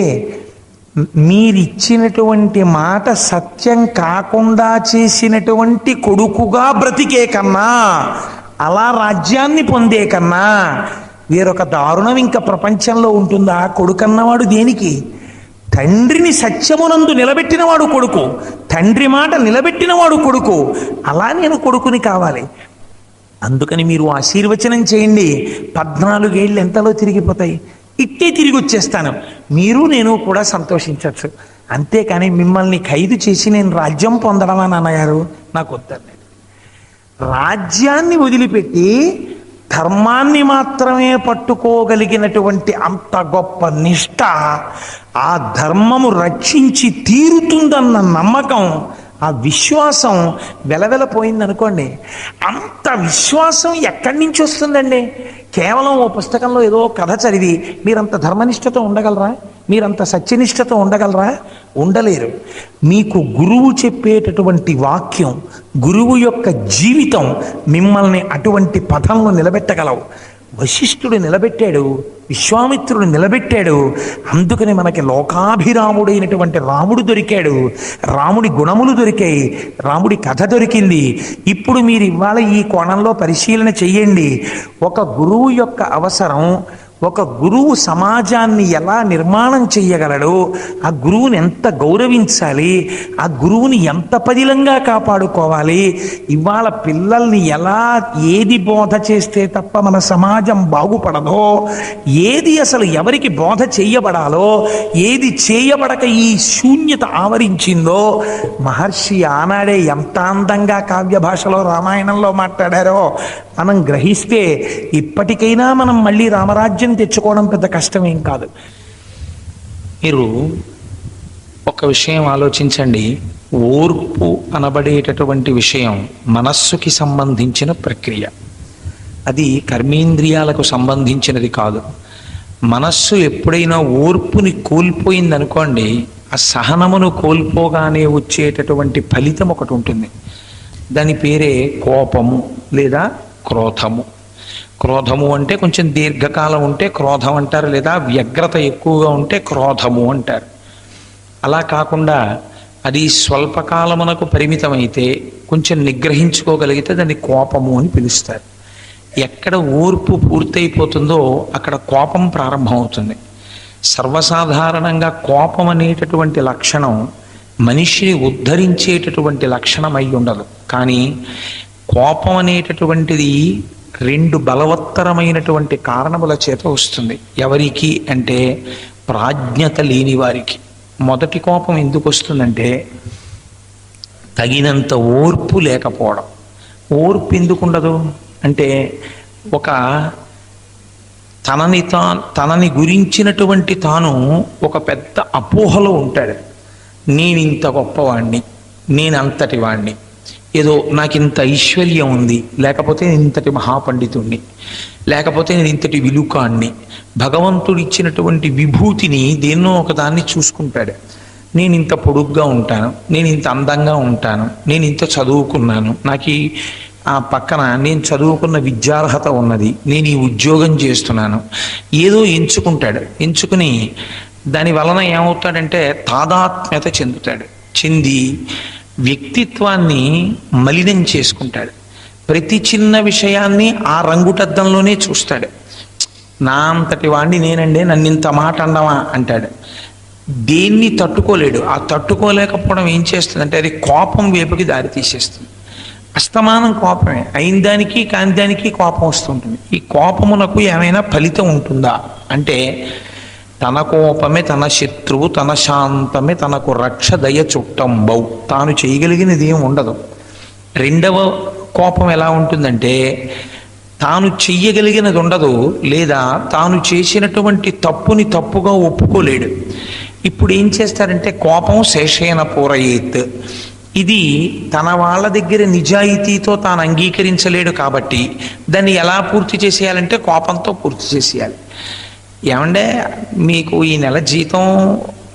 మీరిచ్చినటువంటి మాట సత్యం కాకుండా చేసినటువంటి కొడుకుగా బ్రతికే కన్నా, అలా రాజ్యాన్ని పొందే కన్నా వేరొక దారుణం ఇంకా ప్రపంచంలో ఉంటుందా? కొడుకన్నవాడు దేనికి? తండ్రిని సత్యమునందు నిలబెట్టినవాడు కొడుకు, తండ్రి మాట నిలబెట్టినవాడు కొడుకు. అలా నేను కొడుకుని కావాలి. అందుకని మీరు ఆశీర్వచనం చేయండి, 14 ఏళ్ళు ఎంతలో తిరిగిపోతాయి, ఇట్టే తిరిగి వచ్చేస్తాను, మీరు నేను కూడా సంతోషించవచ్చు. అంతేకాని మిమ్మల్ని ఖైదు చేసి నేను రాజ్యం పొందడమా నాన్నగారు? నాకు వద్దండి. రాజ్యాన్ని వదిలిపెట్టి ధర్మాన్ని మాత్రమే పట్టుకోగలిగినటువంటి అంత గొప్ప నిష్ఠ, ఆ ధర్మము రక్షించి తీరుతుందన్న నమ్మకం, ఆ విశ్వాసం వెలవెలపోయిందనుకోండి. అంత విశ్వాసం ఎక్కడి నుంచి వస్తుందండి? కేవలం ఓ పుస్తకంలో ఏదో కథ చదివి మీరంత ధర్మనిష్టతో ఉండగలరా? మీరంత సత్యనిష్టతో ఉండగలరా? ఉండలేరు. మీకు గురువు చెప్పేటటువంటి వాక్యం, గురువు యొక్క జీవితం మిమ్మల్ని అటువంటి పథంలో నిలబెట్టగలవు. వశిష్ఠుడు నిలబెట్టాడు, విశ్వామిత్రుడు నిలబెట్టాడు. అందుకని మనకి లోకాభిరాముడైనటువంటి రాముడు దొరికాడు, రాముడి గుణములు దొరికాయి, రాముడి కథ దొరికింది. ఇప్పుడు మీరు ఇవాళ ఈ కోణంలో పరిశీలన చెయ్యండి. ఒక గురువు యొక్క అవసరం, ఒక గురువు సమాజాన్ని ఎలా నిర్మాణం చెయ్యగలడు, ఆ గురువుని ఎంత గౌరవించాలి, ఆ గురువుని ఎంత పదిలంగా కాపాడుకోవాలి, ఇవాళ పిల్లల్ని ఎలా ఏది బోధ చేస్తే తప్ప మన సమాజం బాగుపడదో, ఏది అసలు ఎవరికి బోధ చెయ్యబడాలో, ఏది చేయబడక ఈ శూన్యత ఆవరించిందో మహర్షి ఆనాడే ఎంత అందంగా కావ్య భాషలో రామాయణంలో మాట్లాడారో మనం గ్రహిస్తే ఇప్పటికైనా మనం మళ్ళీ రామరాజ్యం తెచ్చుకోవడం పెద్ద కష్టమేం కాదు. మీరు ఒక విషయం ఆలోచించండి. ఓర్పు అనబడేటటువంటి విషయం మనస్సుకి సంబంధించిన ప్రక్రియ. అది కర్మేంద్రియాలకు సంబంధించినది కాదు. మనస్సు ఎప్పుడైనా ఓర్పుని కోల్పోయిందనుకోండి, ఆ సహనమును కోల్పోగానే వచ్చేటటువంటి ఫలితం ఒకటి ఉంటుంది. దాని పేరే కోపము లేదా క్రోధము. క్రోధము అంటే కొంచెం దీర్ఘకాలం ఉంటే క్రోధం అంటారు, లేదా వ్యగ్రత ఎక్కువగా ఉంటే క్రోధము అంటారు. అలా కాకుండా అది స్వల్పకాలమునకు పరిమితమైతే కొంచెం నిగ్రహించుకోగలిగితే దాన్ని కోపము అని పిలుస్తారు. ఎక్కడ ఓర్పు పూర్తయిపోతుందో అక్కడ కోపం ప్రారంభమవుతుంది. సర్వసాధారణంగా కోపం అనేటటువంటి లక్షణం మనిషిని ఉద్ధరించేటటువంటి లక్షణం అయి ఉండదు. కానీ కోపం అనేటటువంటిది రెండు బలవత్తరమైనటువంటి కారణముల చేత వస్తుంది. ఎవరికి అంటే ప్రాజ్ఞత లేని వారికి. మొదటి కోపం ఎందుకు వస్తుందంటే తగినంత ఓర్పు లేకపోవడం. ఓర్పు ఎందుకు ఉండదు అంటే ఒక తనని గురించినటువంటి తాను ఒక పెద్ద అపోహలో ఉంటాడు. నేను ఇంత గొప్పవాణ్ణి, నేను అంతటి వాణ్ణి, ఏదో నాకు ఇంత ఐశ్వర్యం ఉంది, లేకపోతే నేను ఇంతటి మహాపండితుణ్ణి, లేకపోతే నేను ఇంతటి విలుకాణ్ణి. భగవంతుడు ఇచ్చినటువంటి విభూతిని దేన్నో ఒకదాన్ని చూసుకుంటాడు. నేను ఇంత పొడుగ్గా ఉంటాను, నేను ఇంత అందంగా ఉంటాను, నేను ఇంత చదువుకున్నాను, నాకు ఆ పక్కన నేను చదువుకున్న విద్యార్హత ఉన్నది, నేను ఈ ఉద్యోగం చేస్తున్నాను, ఏదో ఎంచుకుంటాడు. ఎంచుకుని దాని వలన ఏమవుతాడంటే తాదాత్మ్యత చెందుతాడు. చెంది వ్యక్తిత్వాన్ని మలినం చేసుకుంటాడు. ప్రతి చిన్న విషయాన్ని ఆ రంగుటద్దంలోనే చూస్తాడు. నా అంతటి వాడిని నేనండి, నన్ను ఇంత మాట అండమా అంటాడు. దేన్ని తట్టుకోలేడు. ఆ తట్టుకోలేకపోవడం ఏం చేస్తుందంటే అది కోపం వైపుకి దారి తీసేస్తుంది. అస్తమానం కోపమే, అయిన దానికి కాని దానికి కోపం వస్తుంటుంది. ఈ కోపమునకు ఏమైనా ఫలితం ఉంటుందా అంటే తన కోపమే తన శత్రువు, తన శాంతమే తనకు రక్ష దయ చుట్టంబౌ. తాను చేయగలిగినది ఏం ఉండదు. రెండవ కోపం ఎలా ఉంటుందంటే తాను చెయ్యగలిగినది ఉండదు, లేదా తాను చేసినటువంటి తప్పుని తప్పుగా ఒప్పుకోలేడు. ఇప్పుడు ఏం చేస్తారంటే కోపం శేషేన పూరయేత్. ఇది తన వాళ్ళ దగ్గర నిజాయితీతో తాను అంగీకరించలేడు కాబట్టి దాన్ని ఎలా పూర్తి చేసేయాలంటే కోపంతో పూర్తి చేసేయాలి. ఏమంటే మీకు ఈ నెల జీతం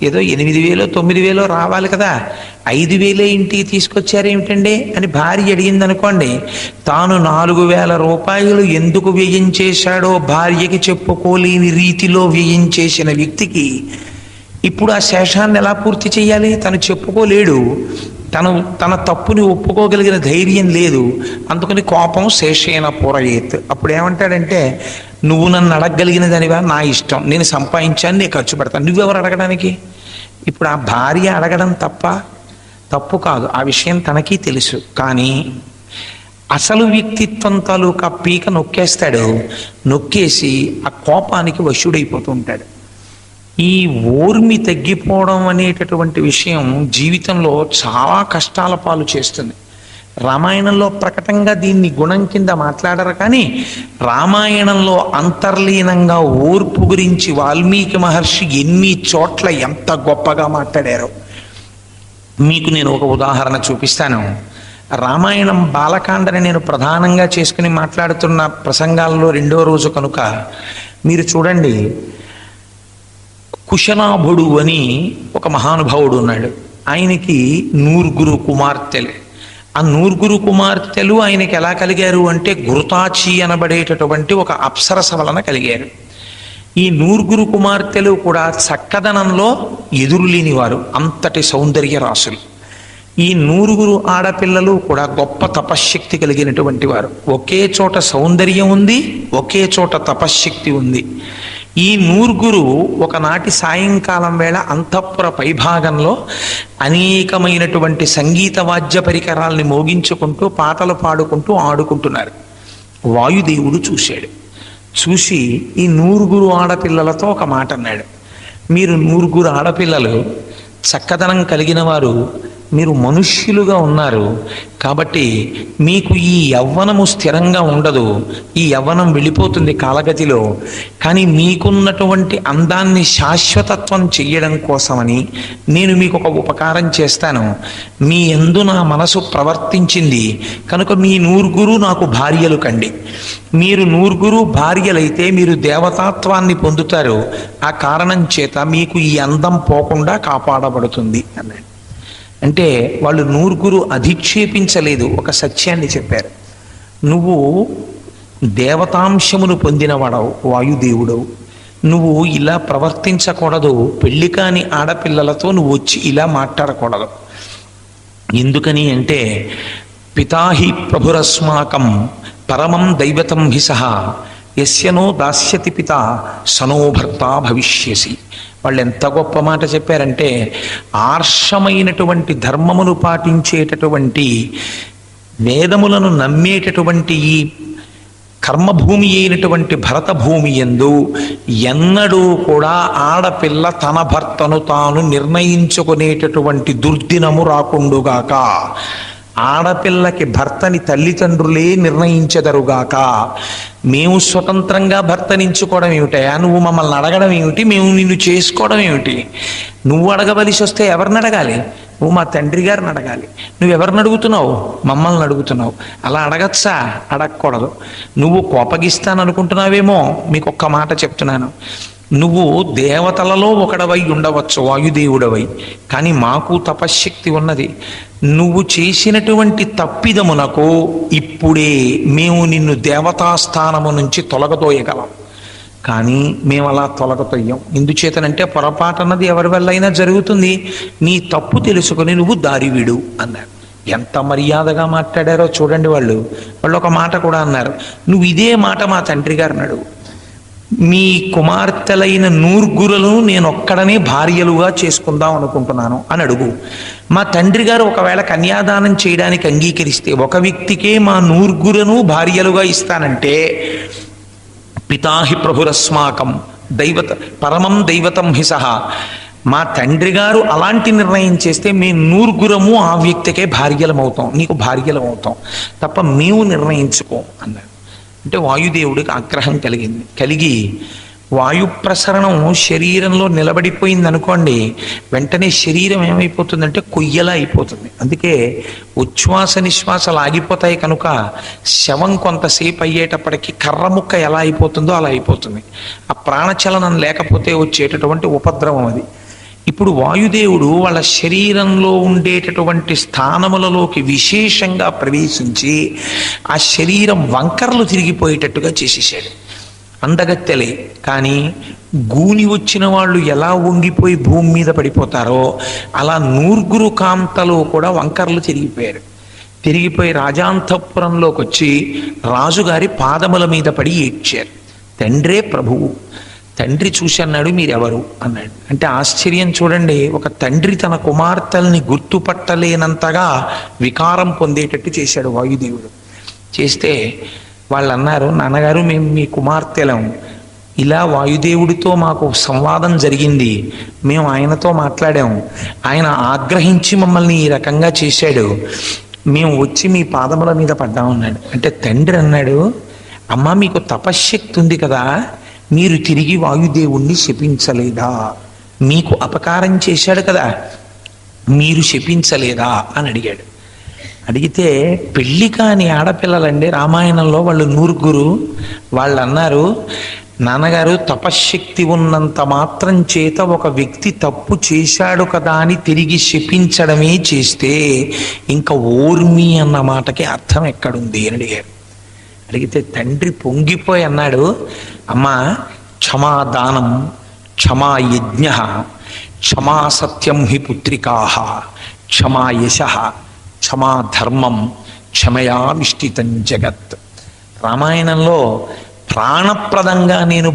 ఏదో 8,000 9,000 రావాలి కదా, 5,000 ఇంటికి తీసుకొచ్చారేమిటండి అని భార్య అడిగింది అనుకోండి, తాను 4,000 రూపాయలు ఎందుకు వ్యయం చేశాడో భార్యకి చెప్పుకోలేని రీతిలో వ్యయం చేసిన వ్యక్తికి ఇప్పుడు ఆ శేషాన్ని ఎలా పూర్తి చేయాలి? తను చెప్పుకోలేడు, తన తప్పుని ఒప్పుకోగలిగిన ధైర్యం లేదు. అందుకని కోపం శేషేన పూరయేత్. అప్పుడు ఏమంటాడంటే నువ్వు నన్ను అడగగలిగిన దానివా, నా ఇష్టం, నేను సంపాదించాను, నేను ఖర్చు పెడతాను, నువ్వెవరు అడగడానికి? ఇప్పుడు ఆ భార్య అడగడం తప్పు కాదు, ఆ విషయం తనకి తెలుసు. కానీ అసలు వ్యక్తిత్వం తాలూకా పీక నొక్కేస్తాడు. నొక్కేసి ఆ కోపానికి వశుడైపోతూ ఉంటాడు. ఈ ఓర్మి తగ్గిపోవడం అనేటటువంటి విషయం జీవితంలో చాలా కష్టాల పాలు చేస్తుంది. రామాయణంలో ప్రకటంగా దీన్ని గుణం కింద మాట్లాడరు, కానీ రామాయణంలో అంతర్లీనంగా ఓర్పు గురించి వాల్మీకి మహర్షి ఎన్ని చోట్ల ఎంత గొప్పగా మాట్లాడారో మీకు నేను ఒక ఉదాహరణ చూపిస్తాను. రామాయణం బాలకాండని నేను ప్రధానంగా చేసుకుని మాట్లాడుతున్న ప్రసంగాల్లో 2వ రోజు కనుక మీరు చూడండి. కుశనాభుడు అని ఒక మహానుభావుడు ఉన్నాడు. ఆయనకి 9 కుమార్తెలు. ఆ నూరుగురు కుమార్తెలు ఆయనకి ఎలా కలిగారు అంటే ఘృతాచి అనబడేటటువంటి ఒక అప్సరస వలన కలిగారు. ఈ నూరుగురు కుమార్తెలు కూడా చక్కదనంలో ఎదురులేని వారు, అంతటి సౌందర్య రాసులు. ఈ నూరుగురు ఆడపిల్లలు కూడా గొప్ప తపశ్శక్తి కలిగినటువంటి వారు. ఒకే చోట సౌందర్యం ఉంది, ఒకే చోట తపశ్శక్తి ఉంది. ఈ నూరుగురు ఒకనాటి సాయంకాలం వేళ అంతఃపుర పైభాగంలో అనేకమైనటువంటి సంగీత వాద్య పరికరాల్ని మోగించుకుంటూ పాటలు పాడుకుంటూ ఆడుకుంటున్నారు. వాయుదేవుడు చూశాడు. చూసి ఈ నూరుగురు ఆడపిల్లలతో ఒక మాట అన్నాడు. మీరు నూరుగురు ఆడపిల్లలు, చక్కదనం కలిగిన వారు, మీరు మనుష్యులుగా ఉన్నారు కాబట్టి మీకు ఈ యవ్వనము స్థిరంగా ఉండదు, ఈ యవ్వనం వెళ్ళిపోతుంది కాలగతిలో. కానీ మీకున్నటువంటి అందాన్ని శాశ్వతత్వం చెయ్యడం కోసమని నేను మీకు ఒక ఉపకారం చేస్తాను. మీ యందు నా మనసు ప్రవర్తించింది కనుక మీ నూరుగురు నాకు భార్యలు కండి. మీరు నూరుగురు భార్యలైతే మీరు దేవతాత్వాన్ని పొందుతారు. ఆ కారణం చేత మీకు ఈ అందం పోకుండా కాపాడబడుతుంది అన్నాడు. అంటే వాళ్ళు నూరుగురు అధిక్షేపించలేదు, ఒక సత్యాన్ని చెప్పారు. నువ్వు దేవతాంశమును పొందినవాడవు, వాయుదేవుడవు. నువ్వు ఇలా ప్రవర్తించకూడదు. పెళ్లి కాని ఆడపిల్లలతో నువ్వు వచ్చి ఇలా మాట్లాడకూడదు. ఎందుకని అంటే పితాహి ప్రభురస్మాకం పరమం దైవతం హి సహా యస్యనో దాస్యతి పిత సనో భర్త భవిష్యసి. వాళ్ళు ఎంత గొప్ప మాట చెప్పారంటే ఆర్షమైనటువంటి ధర్మమును పాటించేటటువంటి, వేదములను నమ్మేటటువంటి ఈ కర్మభూమి అయినటువంటి భరత భూమి యందు ఎన్నడూ కూడా ఆడపిల్ల తన భర్తను తాను నిర్ణయించుకునేటటువంటి దుర్దినము రాకుండుగాక. ఆడపిల్లకి భర్తని తల్లిదండ్రులే నిర్ణయించెదరుగాక. మేము స్వతంత్రంగా భర్తనించుకోవడం ఏమిటయా? నువ్వు మమ్మల్ని అడగడం ఏమిటి? మేము నిన్ను చేసుకోవడం ఏమిటి? నువ్వు అడగవలసి వస్తే ఎవరిని అడగాలి? నువ్వు మా తండ్రి గారిని అడగాలి. నువ్వెవరిని అడుగుతున్నావు? మమ్మల్ని అడుగుతున్నావు. అలా అడగచ్చా? అడగకూడదు. నువ్వు కోపగిస్తాననుకుంటున్నావేమో. మీకు ఒక్క మాట చెప్తున్నాను. నువ్వు దేవతలలో ఒకడవై ఉండవచ్చు, వాయుదేవుడవై, కానీ మాకు తపశ్శక్తి ఉన్నది. నువ్వు చేసినటువంటి తప్పిదమునకు ఇప్పుడే మేము నిన్ను దేవతాస్థానము నుంచి తొలగతోయగలం, కానీ మేము అలా తొలగతోయ్యం. ఎందుచేతనంటే పొరపాటన్నది ఎవరి వల్ల అయినా జరుగుతుంది. నీ తప్పు తెలుసుకొని నువ్వు దారి విడు అన్నారు. ఎంత మర్యాదగా మాట్లాడారో చూడండి. వాళ్ళు ఒక మాట కూడా అన్నారు, నువ్వు ఇదే మాట మా తండ్రి గారిని అడుగు. మీ కుమార్తెలైన నూరుగురులను నేను ఒక్కడనే భార్యలుగా చేసుకుందాం అనుకుంటున్నాను అని అడుగు. మా తండ్రి గారు ఒకవేళ కన్యాదానం చేయడానికి అంగీకరిస్తే ఒక వ్యక్తికే మా నూరుగురును భార్యలుగా ఇస్తానంటే పితాహి ప్రభురస్మాకం దైవత పరమం దైవతం హి సహా. మా తండ్రి గారు అలాంటి నిర్ణయం చేస్తే మేము నూరుగురము ఆ వ్యక్తికే భార్యలమవుతాం, నీకు భార్యలమవుతాం తప్ప మేము నిర్ణయించుకోం అన్నాడు. అంటే వాయుదేవుడికి ఆగ్రహం కలిగి వాయు ప్రసరణం శరీరంలో నిలబడిపోయింది అనుకోండి, వెంటనే శరీరం ఏమైపోతుందంటే కొయ్యలా అయిపోతుంది. అందుకే ఉచ్ఛ్వాస నిశ్వాసాలు ఆగిపోతాయి కనుక శవం కొంతసేపు అయ్యేటప్పటికి కర్ర ముక్క ఎలా అయిపోతుందో అలా అయిపోతుంది. ఆ ప్రాణచలనం లేకపోతే వచ్చేటటువంటి ఉపద్రవం అది. ఇప్పుడు వాయుదేవుడు వాళ్ళ శరీరంలో ఉండేటటువంటి స్థానములలోకి విశేషంగా ప్రవేశించి ఆ శరీరం వంకర్లు తిరిగిపోయేటట్టుగా చేసేసాడు. అందగత్తెలే కానీ గూని వచ్చిన వాళ్ళు ఎలా వంగిపోయి భూమి మీద పడిపోతారో అలా నూరుగురు కాంతలు కూడా వంకర్లు తిరిగిపోయి రాజాంతఃపురంలోకి వచ్చి రాజుగారి పాదముల మీద పడి ఏడ్చారు. తండ్రే ప్రభువు. తండ్రి చూసి అన్నాడు, మీరెవరు అన్నాడు. అంటే ఆశ్చర్యం చూడండి, ఒక తండ్రి తన కుమార్తెల్ని గుర్తుపట్టలేనంతగా వికారం పొందేటట్టు చేశాడు వాయుదేవుడు. చేస్తే వాళ్ళు అన్నారు, నాన్నగారు మేము మీ కుమార్తెలం, ఇలా వాయుదేవుడితో మాకు సంవాదం జరిగింది, మేము ఆయనతో మాట్లాడాము, ఆయన ఆగ్రహించి మమ్మల్ని ఈ రకంగా చేశాడు, మేము వచ్చి మీ పాదముల మీద పడ్డామన్నాడు. అంటే తండ్రి అన్నాడు, అమ్మ మీకు తపశ్శక్తి ఉంది కదా, మీరు తిరిగి వాయుదేవుణ్ణి శపించలేదా? మీకు అపకారం చేశాడు కదా, మీరు శపించలేదా అని అడిగాడు. అడిగితే పెళ్లి కాని ఆడపిల్లలండి రామాయణంలో వాళ్ళు నూరుగురు. వాళ్ళు అన్నారు, నాన్నగారు తపశ్శక్తి ఉన్నంత మాత్రం చేత ఒక వ్యక్తి తప్పు చేశాడు కదా అని తిరిగి శపించడమే చేస్తే ఇంకా ఓర్మి అన్న మాటకి అర్థం ఎక్కడుంది అని అడిగారు. అడిగితే తండ్రి పొంగిపోయి అన్నాడు, అమ్మా క్షమాదానం క్షమా యజ్ఞ క్షమా సత్యం హి పుత్రికా క్షమా యశ క్షమా ధర్మం క్షమయా విష్టితం జగత్. రామాయణంలో ప్రాణప్రదంగా నేను